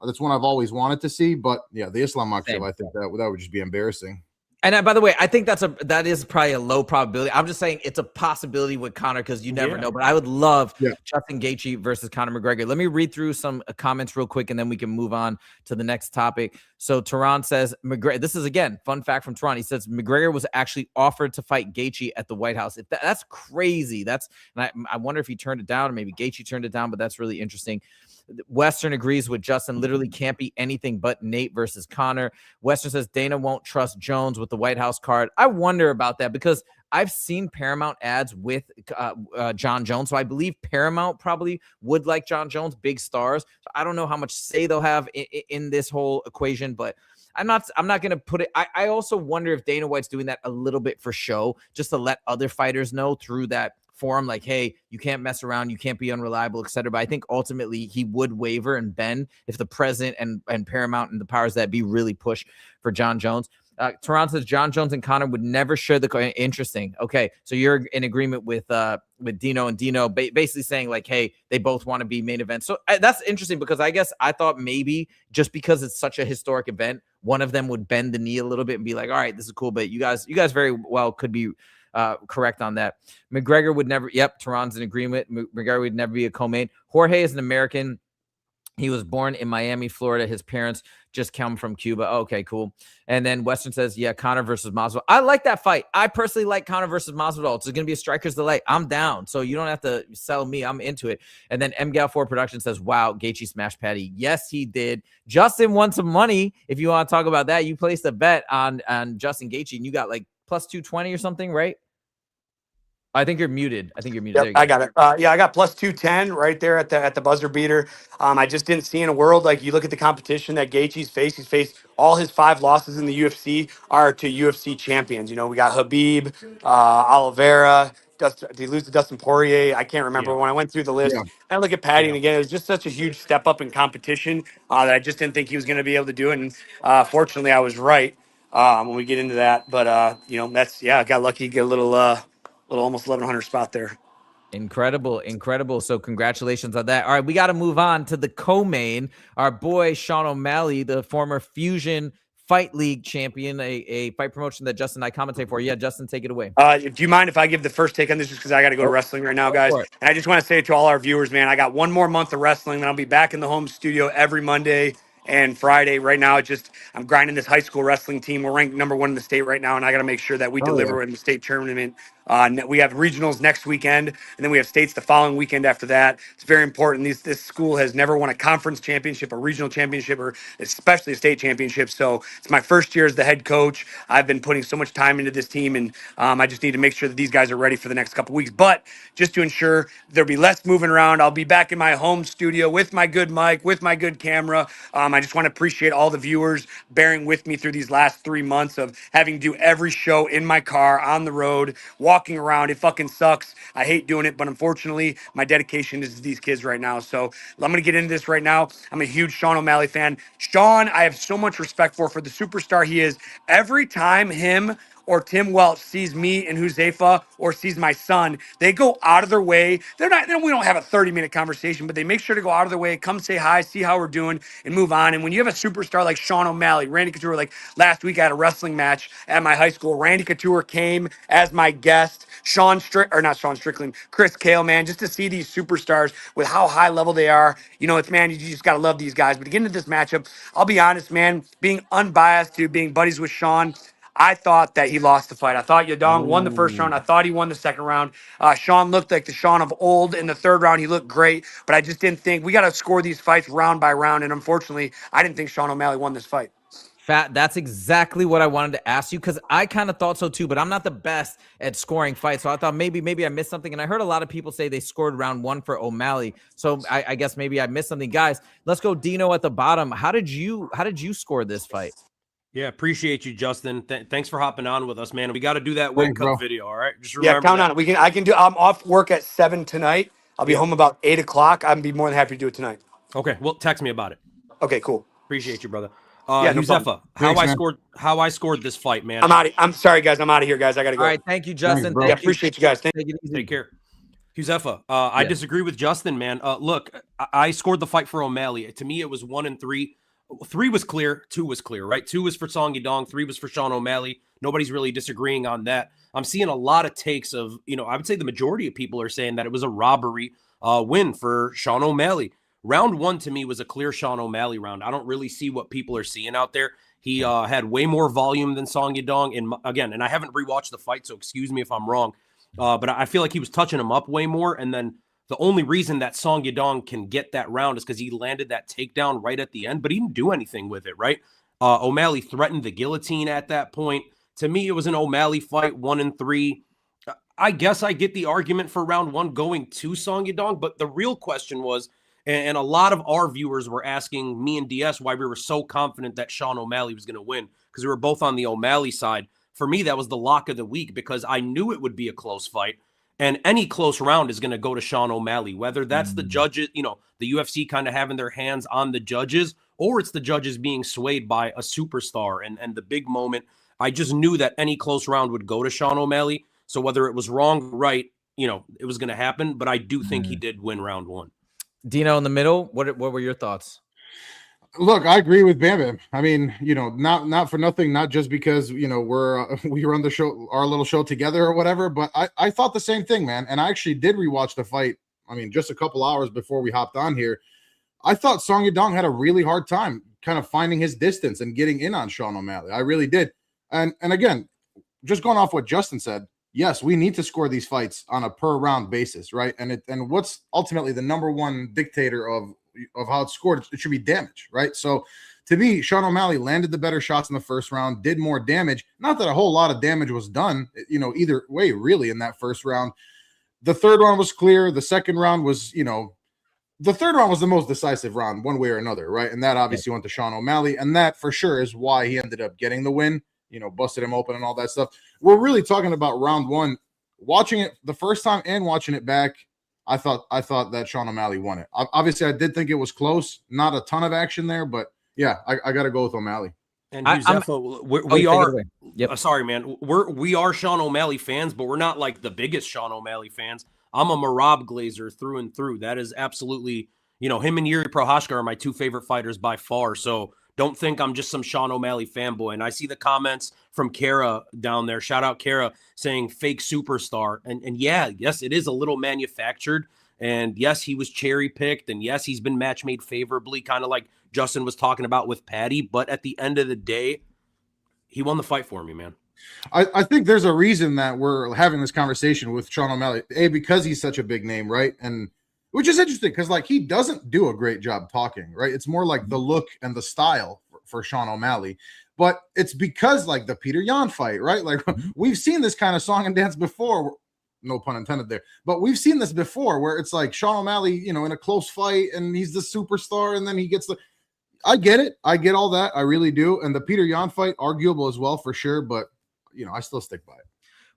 That's one I've always wanted to see. But yeah, the Islam Makhachev, I think that would just be embarrassing. And by the way, I think that is probably a low probability. I'm just saying it's a possibility with Conor because you never know. But I would love Justin Gaethje versus Conor McGregor. Let me read through some comments real quick, and then we can move on to the next topic. So Tehran says, McGregor. This is, again, fun fact from Tehran. He says McGregor was actually offered to fight Gaethje at the White House. That's crazy. And I wonder if he turned it down, or maybe Gaethje turned it down. But that's really interesting. Western agrees with Justin. Literally can't be anything but Nate versus Conor. Western says Dana won't trust Jones with the White House card. I wonder about that because I've seen Paramount ads with John Jones. So I believe Paramount probably would like John Jones, big stars. So I don't know how much say they'll have in this whole equation, but I'm not going to put it. I also wonder if Dana White's doing that a little bit for show, just to let other fighters know through that forum, like, hey, you can't mess around, you can't be unreliable, etc. But I think ultimately he would waver and bend if the president and Paramount and the powers that be really push for John Jones. Tehran says John Jones and Conor would never share the interesting. Okay, so you're in agreement with Dino, and Dino basically saying, like, hey, they both want to be main events. So that's interesting because I guess I thought maybe just because it's such a historic event, one of them would bend the knee a little bit and be like, all right, this is cool, but you guys very well could be correct on that. McGregor would never. Yep, Tehran's in agreement. McGregor would never be a co-main. Jorge is an American. He was born in Miami, Florida. His parents just come from Cuba. Okay, cool. And then Western says, yeah, Conor versus Masvidal. I like that fight. I personally like Conor versus Masvidal. It's going to be a striker's delay. I'm down. So you don't have to sell me. I'm into it. And then MGal4 Production says, wow, Gaethje smashed Paddy. Yes, he did. Justin won some money. If you want to talk about that, you placed a bet on Justin Gaethje, and you got like plus 220 or something, right? I think you're muted. Yep, I got it. I got plus 210 right there at the buzzer beater. I just didn't see in a world, like, you look at the competition that Gaethje's faced. He's faced all his 5 losses in the UFC are to UFC champions. We got Khabib, Oliveira. Did he lose to Dustin Poirier? I can't remember when I went through the list. And I look at Paddy, and again, it was just such a huge step up in competition that I just didn't think he was going to be able to do it. And fortunately, I was right when we get into that. But I got lucky to get a little almost 1100 spot there. Incredible. So congratulations on that. All right, we got to move on to the co-main. Our boy Sean O'Malley, the former Fusion Fight League champion, a fight promotion that Justin and I commentate for. Yeah, Justin, take it away. Do you mind if I give the first take on this, just because I got to go to wrestling right now, guys? And I just want to say to all our viewers, man, I got one more month of wrestling, then I'll be back in the home studio every Monday and Friday. Right now, I'm grinding this high school wrestling team. We're ranked number 1 in the state right now, and I got to make sure that we deliver in the state tournament. We have regionals next weekend, and then we have states the following weekend after that. It's very important. This school has never won a conference championship, a regional championship, or especially a state championship. So it's my first year as the head coach. I've been putting so much time into this team, and I just need to make sure that these guys are ready for the next couple weeks. But just to ensure there'll be less moving around, I'll be back in my home studio with my good mic, with my good camera. I just want to appreciate all the viewers bearing with me through these last 3 months of having to do every show in my car, on the road, walking around. It fucking sucks. I hate doing it, but unfortunately, my dedication is to these kids right now. So I'm going to get into this right now. I'm a huge Sean O'Malley fan. Sean, I have so much respect for the superstar he is. Every time him or Tim Welch sees me and Huzefa or sees my son, they go out of their way. We don't have a 30-minute conversation, but they make sure to go out of their way, come say hi, see how we're doing, and move on. And when you have a superstar like Sean O'Malley, Randy Couture, like last week I had a wrestling match at my high school. Randy Couture came as my guest. Chris Kale, man, just to see these superstars with how high level they are, it's, man, you just got to love these guys. But to get into this matchup, I'll be honest, man, being unbiased to being buddies with Sean, I thought that he lost the fight. I thought Yadong won the first round. I thought he won the second round. Sean looked like the Sean of old. In the third round, he looked great, but I just didn't think we got to score these fights round by round. And unfortunately, I didn't think Sean O'Malley won this fight. Fat, that's exactly what I wanted to ask you, because I kind of thought so too, but I'm not the best at scoring fights. So I thought maybe I missed something. And I heard a lot of people say they scored round 1 for O'Malley. So I guess maybe I missed something. Guys, let's go Dino at the bottom. How did you score this fight? Yeah, appreciate you, Justin. Thanks for hopping on with us, man. We got to do that win cup video, all right? Just remember count on it. I'm off work at 7 tonight. I'll be home about 8 o'clock. I'd be more than happy to do it tonight. Okay, well, text me about it. Okay, cool. Appreciate you, brother. No Huzefa, how I scored this fight, man. I'm out. I'm sorry, guys. I'm out of here, guys. I gotta go. All right, thank you, Justin. Thanks, appreciate you guys. Take it easy. Take care. Huzefa, I disagree with Justin, man. Look, I scored the fight for O'Malley. To me, it was 1 and 3. 3 was clear. 2 was clear, right? 2 was for Song Yadong. 3 was for Sean O'Malley. Nobody's really disagreeing on that. I'm seeing a lot of takes of, I would say the majority of people are saying that it was a robbery win for Sean O'Malley. Round 1 to me was a clear Sean O'Malley round. I don't really see what people are seeing out there. He had way more volume than Song Yadong. And I haven't rewatched the fight, so excuse me if I'm wrong. But I feel like he was touching him up way more. And then the only reason that Song Yadong can get that round is because he landed that takedown right at the end, but he didn't do anything with it, right? O'Malley threatened the guillotine at that point. To me, it was an O'Malley fight, 1 and 3. I guess I get the argument for round 1 going to Song Yadong, but the real question was, and a lot of our viewers were asking me and DS why we were so confident that Sean O'Malley was going to win, because we were both on the O'Malley side. For me, that was the lock of the week because I knew it would be a close fight. And any close round is going to go to Sean O'Malley, whether that's the judges, the UFC kind of having their hands on the judges, or it's the judges being swayed by a superstar and the big moment. I just knew that any close round would go to Sean O'Malley. So whether it was wrong or right, it was going to happen. But I do think he did win round 1. Dino in the middle. What were your thoughts? Look, I agree with Bam Bam. I mean, not for nothing, not just because we run the show, our little show together or whatever, but I thought the same thing, man. And I actually did rewatch the fight. I mean, just a couple hours before we hopped on here. I thought Song Yadong had a really hard time kind of finding his distance and getting in on Sean O'Malley. I really did. And again, just going off what Justin said, yes, we need to score these fights on a per round basis, right? And what's ultimately the number one dictator of how it's scored, it should be damage, right? So to me, Sean O'Malley landed the better shots in the first round, did more damage. Not that a whole lot of damage was done, either way, really, in that first round. The third round was clear. The second round was, the third round was the most decisive round, one way or another, right? And that obviously went to Sean O'Malley, and that for sure is why he ended up getting the win, busted him open and all that stuff. We're really talking about round 1. Watching it the first time and watching it back, I thought that Sean O'Malley won it. Obviously, I did think it was close. Not a ton of action there, but yeah, I got to go with O'Malley. And we are. Yep. Sorry, man. We are Sean O'Malley fans, but we're not like the biggest Sean O'Malley fans. I'm a Marab Glazer through and through. That is absolutely, him and Yuri Prohashka are my 2 favorite fighters by far. So don't think I'm just some Sean O'Malley fanboy. And I see the comments from Kara down there. Shout out Kara saying fake superstar. And yes, it is a little manufactured. And yes, he was cherry picked. And yes, he's been match made favorably, kind of like Justin was talking about with Paddy. But at the end of the day, he won the fight for me, man. I think there's a reason that we're having this conversation with Sean O'Malley, because he's such a big name, right? And which is interesting because he doesn't do a great job talking, right? It's more like the look and the style for Sean O'Malley, but it's because the Peter Yan fight, right? We've seen this kind of song and dance before, no pun intended there, but we've seen this before where it's Sean O'Malley, in a close fight and he's the superstar and then he gets I get it. I get all that. I really do. And the Peter Yan fight, arguable as well for sure, but I still stick by it.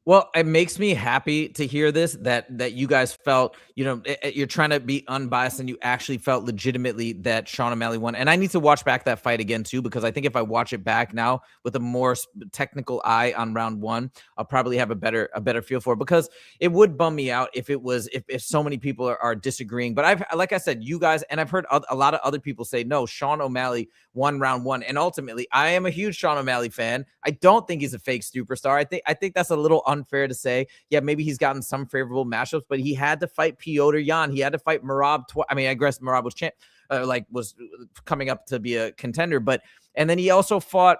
Well, it makes me happy to hear this, that you guys felt, you're trying to be unbiased and you actually felt legitimately that Sean O'Malley won. And I need to watch back that fight again too, because I think if I watch it back now with a more technical eye on round one, I'll probably have a better feel for it, because it would bum me out if it was, if so many people are disagreeing. But like I said, you guys, and I've heard a lot of other people say, no, Sean O'Malley won round one. And ultimately, I am a huge Sean O'Malley fan. I don't think he's a fake superstar. I think that's a little unfair to say. Yeah, maybe he's gotten some favorable matchups, but he had to fight Petr Yan. He had to fight Merab. I guess Merab was was coming up to be a contender, and then he also fought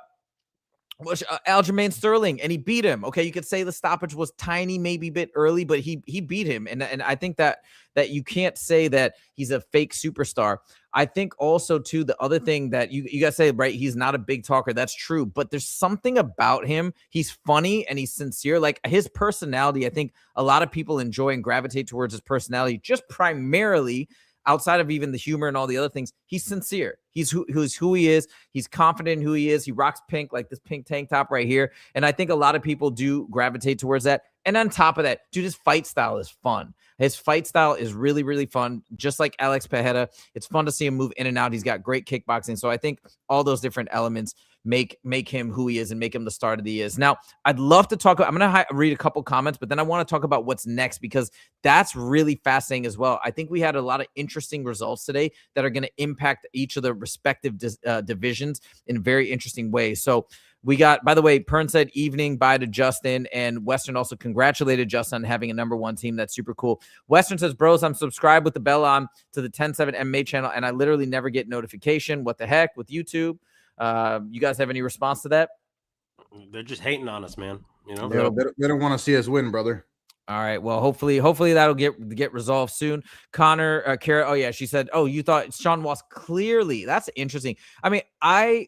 Aljamain Sterling, and he beat him. Okay, you could say the stoppage was tiny, maybe a bit early, but he beat him, and I think that you can't say that he's a fake superstar. I think also too, the other thing that you guys say, right, he's not a big talker. That's true, but there's something about him. He's funny and he's sincere. Like his personality, I think a lot of people enjoy and gravitate towards his personality, just primarily outside of even the humor and all the other things. He's sincere. He's who he is. He's confident in who he is. He rocks pink, like this pink tank top right here. And I think a lot of people do gravitate towards that. And on top of that, dude, his fight style is fun. His fight style is really, really fun. Just like Alex Pereira, it's fun to see him move in and out. He's got great kickboxing. So I think all those different elements make him who he is and make him the star that he is. Now, I'd love to talk. I'm going to read a couple comments, but then I want to talk about what's next, because that's really fascinating as well. I think we had a lot of interesting results today that are going to impact each of the respective divisions in very interesting ways. So we got, by the way, Pern said evening bye to Justin, and Western also congratulated Justin on having a number one team. That's super cool. Western says, bros, I'm subscribed with the bell on to the 10-7 MMA channel, and I literally never get notification. What the heck with YouTube? You guys have any response to that? They're just hating on us, man. They don't want to see us win, brother. All right. Well, hopefully that'll get resolved soon. Connor, Kara. Oh yeah, she said, "Oh, you thought Sean was clearly." That's interesting. I mean, I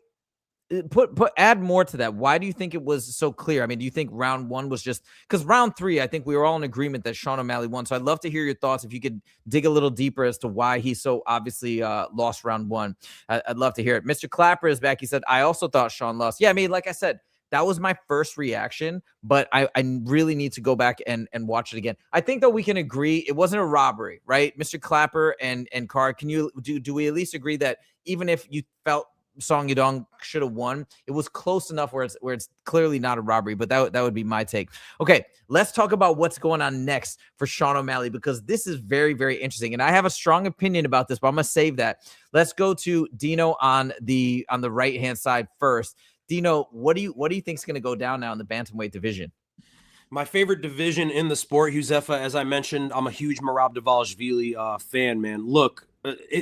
add more to that. Why do you think it was so clear? I mean, do you think round one was just because round three, I think we were all in agreement that Sean O'Malley won. So I'd love to hear your thoughts. If you could dig a little deeper as to why he so obviously lost round one. I'd love to hear it. Mr. Clapper is back. He said, I also thought Sean lost. Yeah, I mean, like I said, that was my first reaction, but I really need to go back and watch it again. I think that we can agree it wasn't a robbery, right? Mr. Clapper and Carr, can you do we at least agree that even if you felt Song Yadong should have won, it was close enough where it's clearly not a robbery? But that would be my take. Okay, let's talk about what's going on next for Sean O'Malley, because this is very, very interesting, and I have a strong opinion about this, but I'm gonna save that. Let's go to Dino on the right hand side first. Dino, what do you think is going to go down now in the bantamweight division? My favorite division in the sport, Josefa, as I mentioned, I'm a huge Merab Dvalishvili fan, man. Look,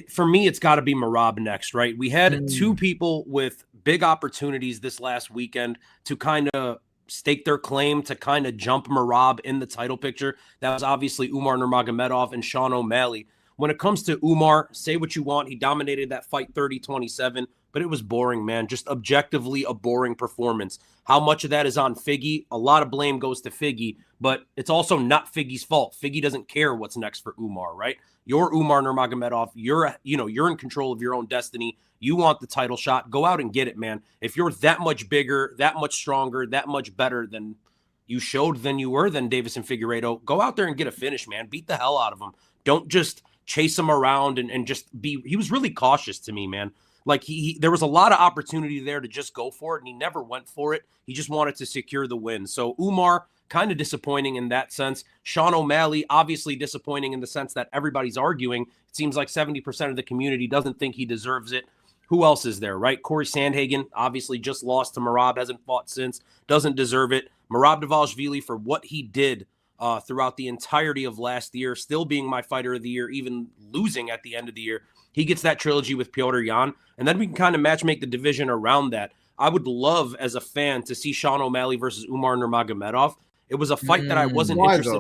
for me, it's got to be Merab next, right? We had two people with big opportunities this last weekend to kind of stake their claim to kind of jump Merab in the title picture. That was obviously Umar Nurmagomedov and Sean O'Malley. When it comes to Umar, say what you want. He dominated that fight 30-27, but it was boring, man. Just objectively a boring performance. How much of that is on Figgy? A lot of blame goes to Figgy, but it's also not Figgy's fault. Figgy doesn't care what's next for Umar, right? You're Umar Nurmagomedov. You're in control of your own destiny. You want the title shot. Go out and get it, man. If you're that much bigger, that much stronger, that much better than you showed than you were than Davis and Figueiredo, go out there and get a finish, man. Beat the hell out of him. Don't just chase him around and just be. He was really cautious to me, man. Like there was a lot of opportunity there to just go for it, and he never went for it. He just wanted to secure the win. So Umar, kind of disappointing in that sense. Sean O'Malley, obviously disappointing in the sense that everybody's arguing. It seems like 70% of the community doesn't think he deserves it. Who else is there, right? Corey Sandhagen, obviously just lost to Merab, hasn't fought since, doesn't deserve it. Merab Dvalishvili, for what he did throughout the entirety of last year, still being my fighter of the year, even losing at the end of the year. He gets that trilogy with Petr Yan, and then we can kind of match make the division around that. I would love, as a fan, to see Sean O'Malley versus Umar Nurmagomedov. It was a fight that I wasn't interested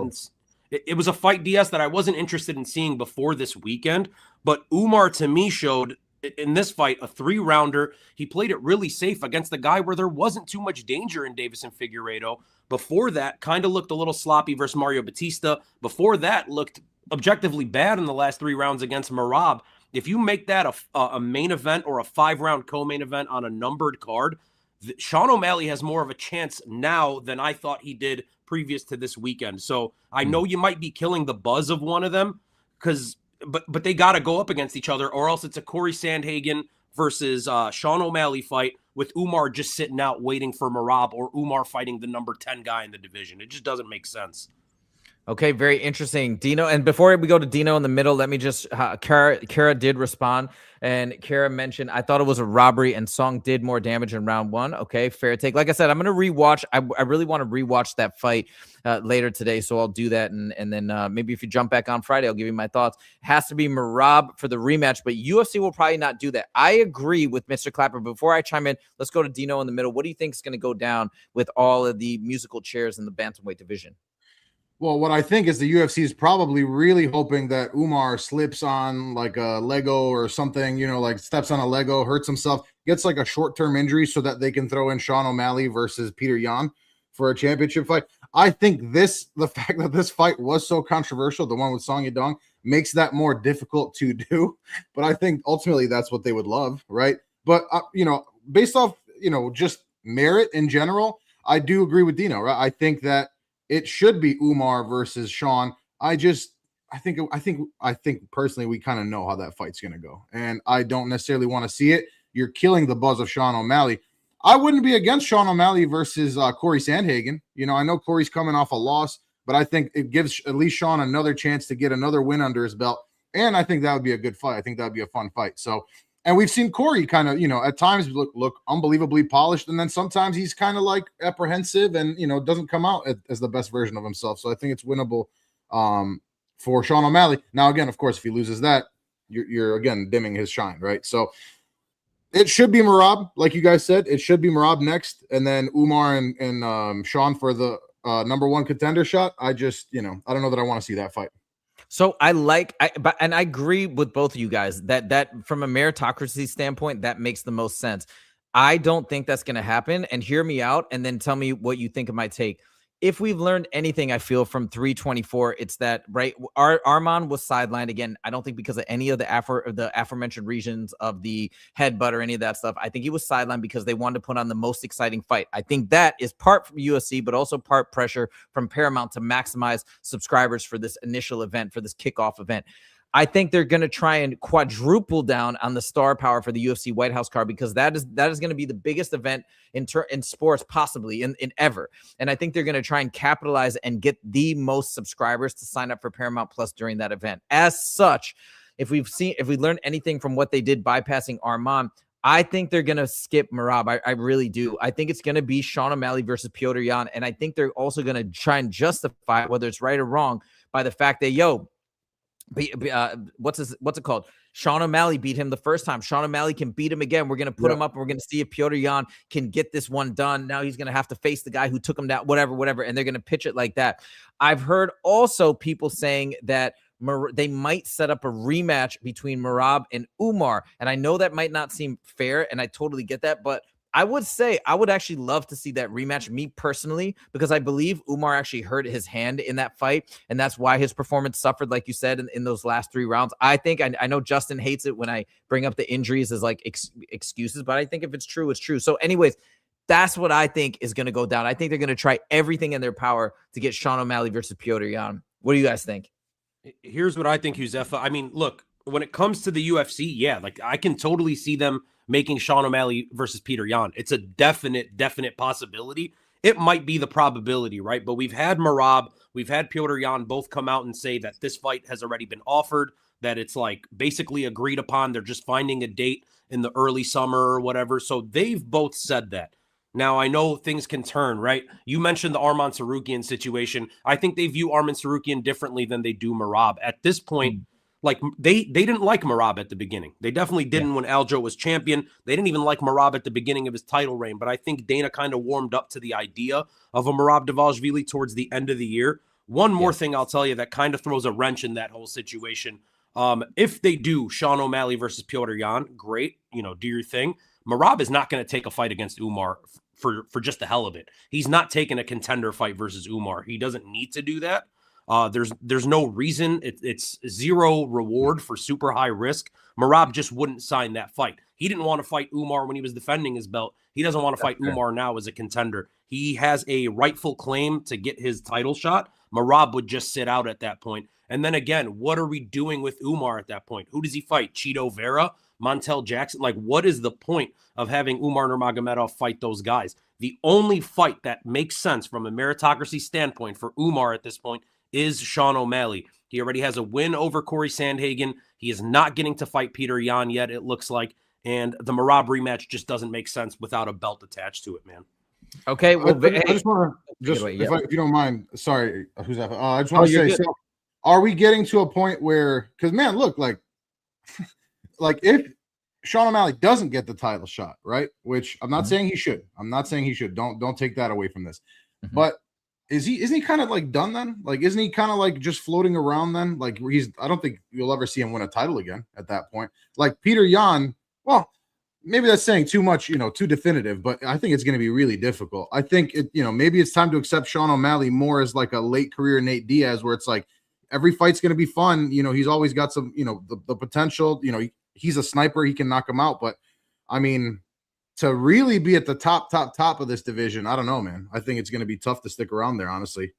in. It was a fight, DS, that I wasn't interested in seeing before this weekend, but Umar, to me, showed in this fight a 3-rounder. He played it really safe against the guy where there wasn't too much danger in Davis and Figueiredo. Before that, kind of looked a little sloppy versus Mario Batista. Before that, looked objectively bad in the last 3 rounds against Merab. If you make that a main event or a 5-round co-main event on a numbered card, Sean O'Malley has more of a chance now than I thought he did previous to this weekend. So I know you might be killing the buzz of one of them, but they got to go up against each other, or else it's a Corey Sandhagen versus Sean O'Malley fight with Umar just sitting out waiting for Merab, or Umar fighting the number 10 guy in the division. It just doesn't make sense. Okay, very interesting, Dino. And before we go to Dino in the middle, let me just, Kara did respond, and Kara mentioned, I thought it was a robbery and Song did more damage in round one. Okay, fair take. Like I said, I'm going to rewatch. I really want to rewatch that fight later today, so I'll do that. And then maybe if you jump back on Friday, I'll give you my thoughts. It has to be Merab for the rematch, but UFC will probably not do that. I agree with Mr. Clapper. Before I chime in, let's go to Dino in the middle. What do you think is going to go down with all of the musical chairs in the bantamweight division? Well, what I think is the UFC is probably really hoping that Umar slips on like a Lego or something, like steps on a Lego, hurts himself, gets like a short-term injury so that they can throw in Sean O'Malley versus Peter Yan for a championship fight. I think the fact that this fight was so controversial, the one with Song Yadong, makes that more difficult to do. But I think ultimately that's what they would love, right? But, based off, just merit in general, I do agree with Dino, right? I think that it should be Umar versus Sean. I think personally we kind of know how that fight's going to go, and I don't necessarily want to see it. You're killing the buzz of Sean O'Malley. I wouldn't be against Sean O'Malley versus Corey Sandhagen. I know Corey's coming off a loss, but I think it gives at least Sean another chance to get another win under his belt, and I think that would be a good fight. I think that would be a fun fight. So. And we've seen Corey kind of, at times look unbelievably polished. And then sometimes he's kind of like apprehensive and, doesn't come out as the best version of himself. So I think it's winnable for Sean O'Malley. Now, again, of course, if he loses that, you're again, dimming his shine, right? So it should be Merab, like you guys said. It should be Merab next. And then Umar and Sean for the number one contender shot. I just, I don't know that I want to see that fight. So I agree with both of you guys that from a meritocracy standpoint, that makes the most sense. I don't think that's going to happen. And hear me out, and then tell me what you think of my take. If we've learned anything, I feel from 324, it's that right. Arman was sidelined again. I don't think because of any of the aforementioned reasons of the headbutt or any of that stuff. I think he was sidelined because they wanted to put on the most exciting fight. I think that is part from UFC, but also part pressure from Paramount to maximize subscribers for this initial event, for this kickoff event. I think they're going to try and quadruple down on the star power for the UFC White House card, because that is going to be the biggest event in sports possibly in ever. And I think they're going to try and capitalize and get the most subscribers to sign up for Paramount Plus during that event. As such, if we learned anything from what they did bypassing Arman, I think they're going to skip Merab. I really do. I think it's going to be Sean O'Malley versus Piotr Yan. And I think they're also going to try and justify whether it's right or wrong by the fact that, what's it called? Sean O'Malley beat him the first time. Sean O'Malley can beat him again. We're going to put him up, and we're going to see if Piotr Yan can get this one done. Now he's going to have to face the guy who took him down, whatever. And they're going to pitch it like that. I've heard also people saying that they might set up a rematch between Merab and Umar. And I know that might not seem fair, and I totally get that, but I would say I would actually love to see that rematch, me personally, because I believe Umar actually hurt his hand in that fight, and that's why his performance suffered, like you said, in those last 3 rounds. I think I know Justin hates it when I bring up the injuries as like excuses, but I think if it's true, it's true. So anyways, that's what I think is going to go down. I think they're going to try everything in their power to get Sean O'Malley versus Piotr Yan. What do you guys think? Here's what I think, Josefa. I mean, look, when it comes to the UFC, I can totally see them making Sean O'Malley versus Peter Yan. It's a definite possibility. It might be the probability, right? But we've had Merab, we've had Piotr Yan both come out and say that this fight has already been offered, that it's like basically agreed upon. They're just finding a date in the early summer or whatever. So they've both said that. Now, I know things can turn, right? You mentioned the Arman Tsarukyan situation. I think they view Arman Tsarukyan differently than they do Merab. At this point, like they didn't like Merab at the beginning. They definitely didn't when Aljo was champion. They didn't even like Merab at the beginning of his title reign. But I think Dana kind of warmed up to the idea of a Merab Dvalishvili towards the end of the year. One more thing I'll tell you that kind of throws a wrench in that whole situation. If they do Sean O'Malley versus Piotr Yan, great, do your thing. Merab is not going to take a fight against Umar for just the hell of it. He's not taking a contender fight versus Umar. He doesn't need to do that. There's no reason. It's zero reward for super high risk. Merab just wouldn't sign that fight. He didn't want to fight Umar when he was defending his belt. He doesn't want to fight Umar now as a contender. He has a rightful claim to get his title shot. Merab would just sit out at that point. And then again, what are we doing with Umar at that point? Who does he fight? Cheeto Vera? Montel Jackson? Like, what is the point of having Umar Nurmagomedov fight those guys? The only fight that makes sense from a meritocracy standpoint for Umar at this point is Sean O'Malley. He already has a win over Corey Sandhagen. He is not getting to fight Peter Yan yet, it looks like. And the Merab rematch just doesn't make sense without a belt attached to it, man. Okay, well, I just want to if you don't mind. Sorry, who's that? I just want to say, so are we getting to a point where? Because man, look, like if Sean O'Malley doesn't get the title shot, right? Which I'm not saying he should. I'm not saying he should. Don't take that away from this. But isn't he kind of like done then? Like, isn't he kind of like just floating around then? Like I don't think you'll ever see him win a title again at that point. Like Peter Yan, well. Maybe that's saying too much, too definitive, but I think it's going to be really difficult. I think maybe it's time to accept Sean O'Malley more as like a late career Nate Diaz, where it's like every fight's going to be fun. He's always got some, the potential, he's a sniper. He can knock him out. But I mean, to really be at the top of this division, I don't know, man. I think it's going to be tough to stick around there, honestly.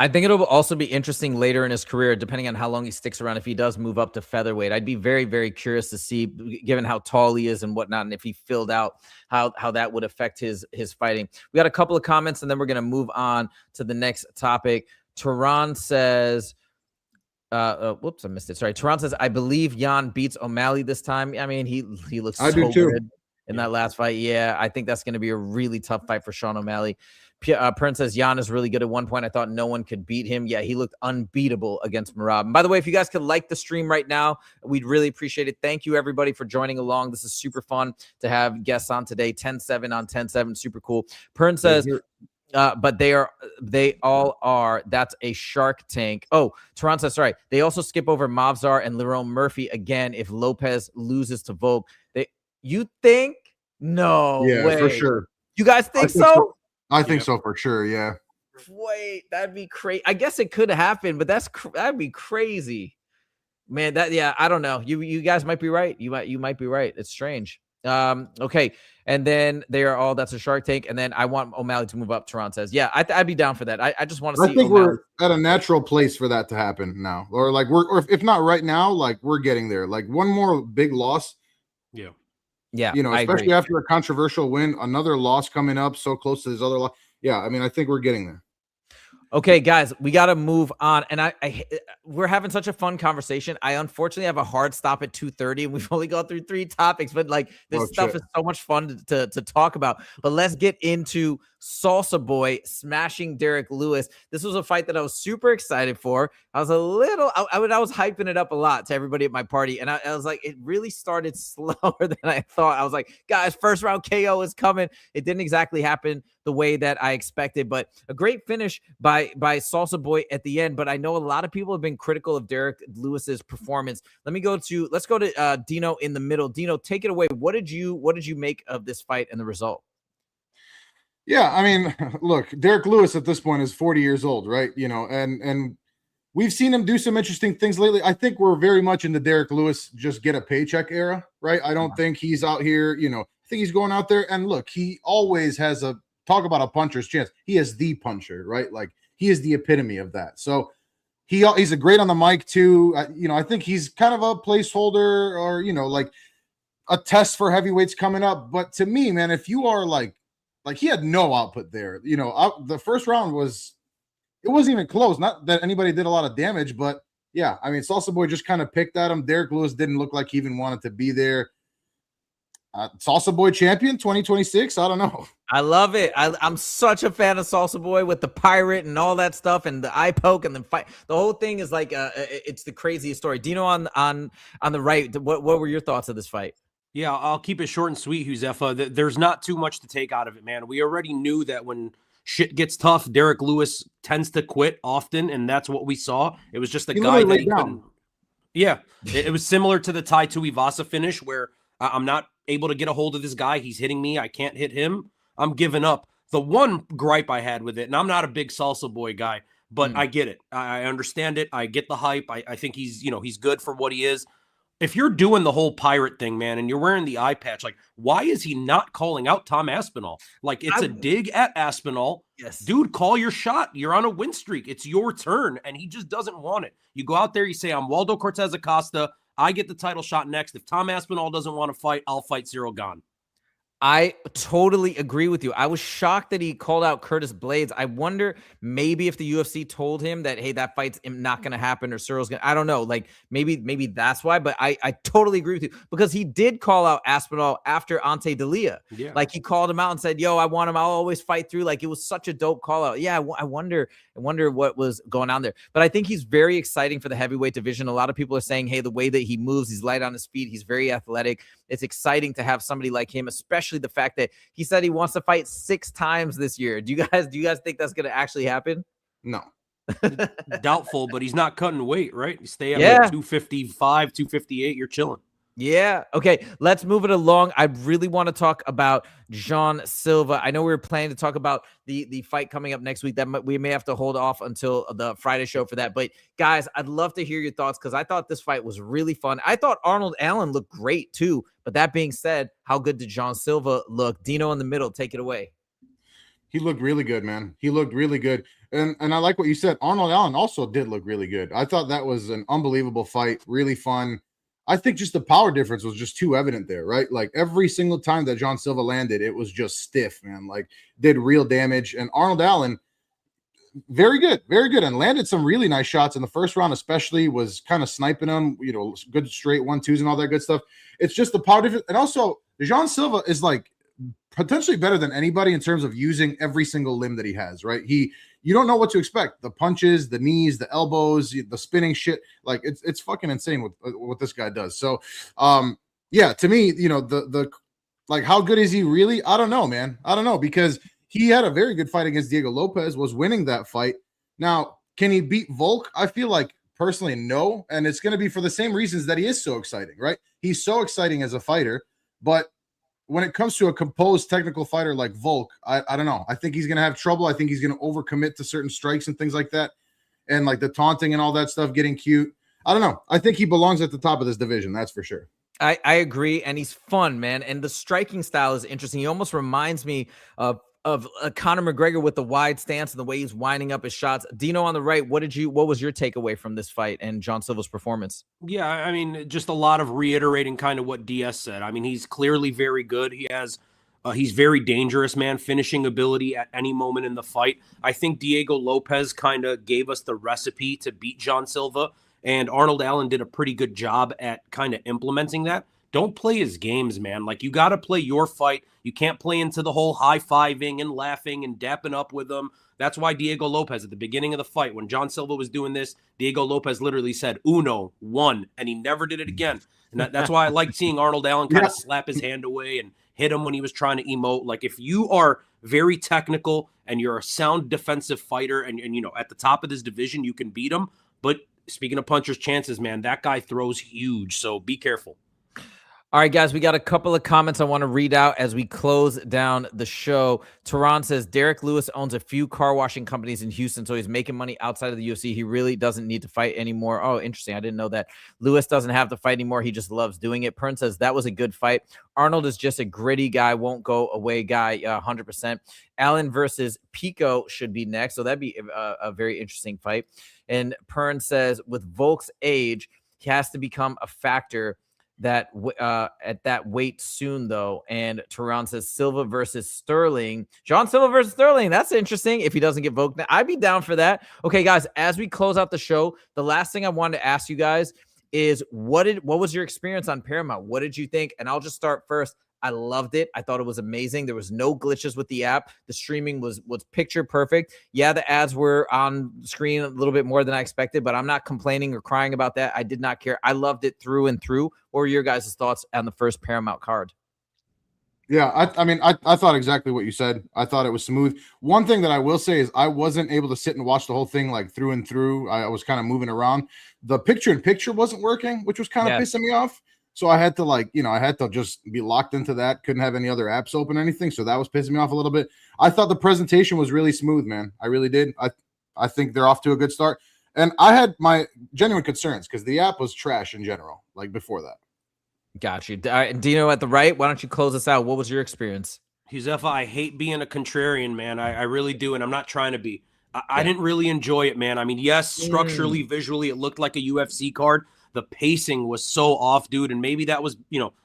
I think it'll also be interesting later in his career, depending on how long he sticks around, if he does move up to featherweight. I'd be very, very curious to see, given how tall he is and whatnot, and if he filled out, how that would affect his fighting. We got a couple of comments, and then we're going to move on to the next topic. Tehran says, whoops, I missed it. Sorry. Tehran says, I believe Yan beats O'Malley this time. I mean, he looks so good in that last fight. Yeah, I think that's going to be a really tough fight for Sean O'Malley. Prince says Yan is really good at one point. I thought no one could beat him. Yeah, he looked unbeatable against Merab. And by the way, if you guys could like the stream right now, we'd really appreciate it. Thank you, everybody, for joining along. This is super fun to have guests on today. 10-7 on 10-7, super cool. Prince says, but they all are. That's a Shark Tank. Oh, Tehran says, sorry. They also skip over Mavzar and Lerone Murphy again if Lopez loses to Volk. You think? No way. For sure. You guys think so? I think so for sure. Yeah. Wait, that'd be crazy. I guess it could happen, but that'd be crazy, man. I don't know. You guys might be right. You might be right. It's strange. Okay, and then they are all. That's a Shark Tank, and then I want O'Malley to move up. Tehran says, yeah, I'd be down for that. I just want to see. I think O'Malley. We're at a natural place for that to happen now, or like or if not right now, like we're getting there. Like one more big loss. Yeah. Yeah, especially after a controversial win, another loss coming up so close to his other loss. Yeah, I mean, I think we're getting there. Okay, guys, we got to move on. And we're having such a fun conversation. I unfortunately have a hard stop at 2:30, and we've only gone through 3 topics, but like this stuff is so much fun to talk about. But let's get into Salsa Boy smashing Derrick Lewis. This was a fight that I was super excited for. I was I was hyping it up a lot to everybody at my party. And I was like, it really started slower than I thought. I was like, guys, first round KO is coming. It didn't exactly happen the way that I expected, but a great finish by Salsa Boy at the end. But I know a lot of people have been critical of Derrick Lewis's performance. Let's go to Dino in the middle. Dino, take it away. What did you make of this fight and the result? Yeah, I mean, look, Derrick Lewis at this point is 40 years old, right? And we've seen him do some interesting things lately. I think we're very much in the Derrick Lewis just get a paycheck era, right? I don't think he's out here, I think he's going out there and look, he always has talk about a puncher's chance. He is the puncher, right? Like he is the epitome of that. So he's a great on the mic too. I think he's kind of a placeholder or, like a test for heavyweights coming up. But to me, man, if you are like he had no output there. The first round it wasn't even close. Not that anybody did a lot of damage, but yeah, I mean, Salsa Boy just kind of picked at him. Derrick Lewis didn't look like he even wanted to be there. Salsa Boy champion 2026. I don't know. I love it. I'm such a fan of Salsa Boy with the pirate and all that stuff and the eye poke and the fight. The whole thing is like it's the craziest story. Dino on the right. What were your thoughts of this fight? Yeah, I'll keep it short and sweet, Huzefa. There's not too much to take out of it, man. We already knew that when shit gets tough, Derrick Lewis tends to quit often, and that's what we saw. It was just a guy that he couldn't. Yeah, it was similar to the Tai Tuivasa finish where I'm not able to get a hold of this guy. He's hitting me. I can't hit him. I'm giving up. The one gripe I had with it, and I'm not a big Salsa Boy guy, but I get it. I understand it. I get the hype. I think he's good for what he is. If you're doing the whole pirate thing, man, and you're wearing the eye patch, like, why is he not calling out Tom Aspinall? Like, it's a dig at Aspinall. Yes. Dude, call your shot. You're on a win streak. It's your turn, and he just doesn't want it. You go out there, you say, I'm Waldo Cortez Acosta. I get the title shot next. If Tom Aspinall doesn't want to fight, I'll fight Cyril Gane. I totally agree with you. I was shocked that he called out Curtis Blades. I wonder maybe if the UFC told him that, hey, that fight's not going to happen or Cyril's going to, I don't know. Like maybe that's why, but I totally agree with you because he did call out Aspinall after Ante D'Elia. Yeah. Like he called him out and said, yo, I want him. I'll always fight through. Like it was such a dope call out. Yeah. I wonder what was going on there, but I think he's very exciting for the heavyweight division. A lot of people are saying, hey, the way that he moves, he's light on his feet. He's very athletic. It's exciting to have somebody like him, especially the fact that he said he wants to fight 6 times this year. Do you guys think that's going to actually happen? No. Doubtful, but he's not cutting weight, right? You stay at Yeah. like 255, 258, you're chilling. Yeah. Okay. Let's move it along. I really want to talk about Jean Silva. I know we were planning to talk about the fight coming up next week. We may have to hold off until the Friday show for that. But guys, I'd love to hear your thoughts because I thought this fight was really fun. I thought Arnold Allen looked great too. But that being said, how good did Jean Silva look? Dino in the middle, take it away. He looked really good, man. He looked really good. And I like what you said. Arnold Allen also did look really good. I thought that was an unbelievable fight, really fun. I think just the power difference was just too evident there, right? Like every single time that Jean Silva landed, it was just stiff, man. Like did real damage. And Arnold Allen, very good, and landed some really nice shots in the first round, especially was kind of sniping them, good straight 1-2s and all that good stuff. It's just the power difference. And also, Jean Silva is like potentially better than anybody in terms of using every single limb that he has, right? You don't know what to expect. The punches, the knees, the elbows, the spinning shit. Like it's fucking insane what this guy does. So, yeah, to me, the like, how good is he really? I don't know, man. I don't know because he had a very good fight against Diego Lopez, was winning that fight. Now, can he beat Volk? I feel like personally, no. And it's going to be for the same reasons that he is so exciting, right? He's so exciting as a fighter, but when it comes to a composed technical fighter like Volk, I don't know. I think he's going to have trouble. I think he's going to overcommit to certain strikes and things like that. And like the taunting and all that stuff, getting cute. I don't know. I think he belongs at the top of this division. That's for sure. I agree. And he's fun, man. And the striking style is interesting. He almost reminds me of Conor McGregor with the wide stance and the way he's winding up his shots. Dino on the right, what was your takeaway from this fight and Jean Silva's performance? Yeah, I mean, just a lot of reiterating kind of what DS said. I mean, he's clearly very good. He's very dangerous, man, finishing ability at any moment in the fight. I think Diego Lopez kind of gave us the recipe to beat Jean Silva, and Arnold Allen did a pretty good job at kind of implementing that. Don't play his games, man. Like, you got to play your fight. You can't play into the whole high-fiving and laughing and dapping up with them. That's why Diego Lopez, at the beginning of the fight, when Jean Silva was doing this, Diego Lopez literally said, uno, one, and he never did it again. And that's why I like seeing Arnold Allen kind of slap his hand away and hit him when he was trying to emote. Like, if you are very technical and you're a sound defensive fighter and at the top of this division, you can beat him. But speaking of puncher's chances, man, that guy throws huge, so be careful. All right, guys, we got a couple of comments I want to read out as we close down the show. Tehran says, Derrick Lewis owns a few car washing companies in Houston, so he's making money outside of the UFC. He really doesn't need to fight anymore. Oh, interesting. I didn't know that. Lewis doesn't have to fight anymore. He just loves doing it. Pern says, that was a good fight. Arnold is just a gritty guy, won't go away guy, 100%. Allen versus Pico should be next, so that'd be a very interesting fight. And Pern says, with Volk's age, he has to become a factor that at that weight soon, though. And Tehran says Silva versus Sterling. Jean Silva versus Sterling. That's interesting. If he doesn't get Volk, I'd be down for that. Okay, guys, as we close out the show, the last thing I wanted to ask you guys is what was your experience on Paramount? What did you think? And I'll just start first. I loved it. I thought it was amazing. There was no glitches with the app. The streaming was picture perfect. Yeah, the ads were on screen a little bit more than I expected, but I'm not complaining or crying about that. I did not care. I loved it through and through. What were your guys' thoughts on the first Paramount card? Yeah, I thought exactly what you said. I thought it was smooth. One thing that I will say is I wasn't able to sit and watch the whole thing like through and through. I was kind of moving around. The picture-in-picture wasn't working, which was kind of pissing me off. So I had to just be locked into that. Couldn't have any other apps open or anything. So that was pissing me off a little bit. I thought the presentation was really smooth, man. I really did. I think they're off to a good start. And I had my genuine concerns because the app was trash in general, like before that. Got you. Dino at the right, why don't you close us out? What was your experience? Huzefa, I hate being a contrarian, man. I really do, and I'm not trying to be. I didn't really enjoy it, man. I mean, yes, structurally, visually, it looked like a UFC card. The pacing was so off, dude, and maybe that was,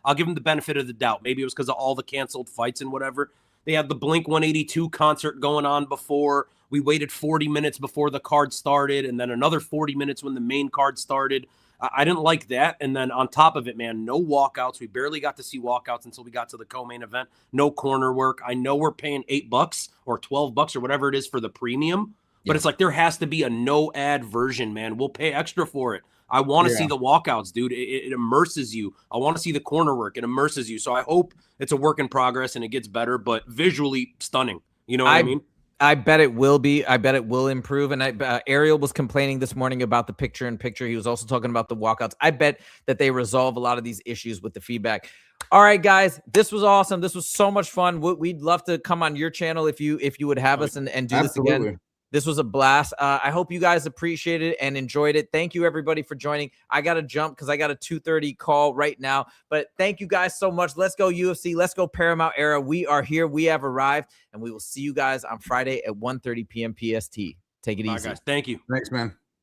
I'll give him the benefit of the doubt. Maybe it was because of all the canceled fights and whatever. They had the Blink 182 concert going on before. We waited 40 minutes before the card started, and then another 40 minutes when the main card started. I didn't like that. And then on top of it, man, no walkouts. We barely got to see walkouts until we got to the co-main event. No corner work. I know we're paying $8 or $12 or whatever it is for the premium, but it's like there has to be a no ad version, man. We'll pay extra for it. I want to see the walkouts, dude. It immerses you. I want to see the corner work. It immerses you. So I hope it's a work in progress and it gets better, but visually stunning. You know what I mean? I bet it will be. I bet it will improve. And Ariel was complaining this morning about the picture-in-picture. He was also talking about the walkouts. I bet that they resolve a lot of these issues with the feedback. All right, guys, this was awesome. This was so much fun. We'd love to come on your channel if you would have us and do this again. This was a blast. I hope you guys appreciated it and enjoyed it. Thank you, everybody, for joining. I got to jump because I got a 2:30 call right now. But thank you guys so much. Let's go UFC. Let's go Paramount era. We are here. We have arrived. And we will see you guys on Friday at 1:30 p.m. PST. Take it easy. Guys. Thank you. Thanks, man.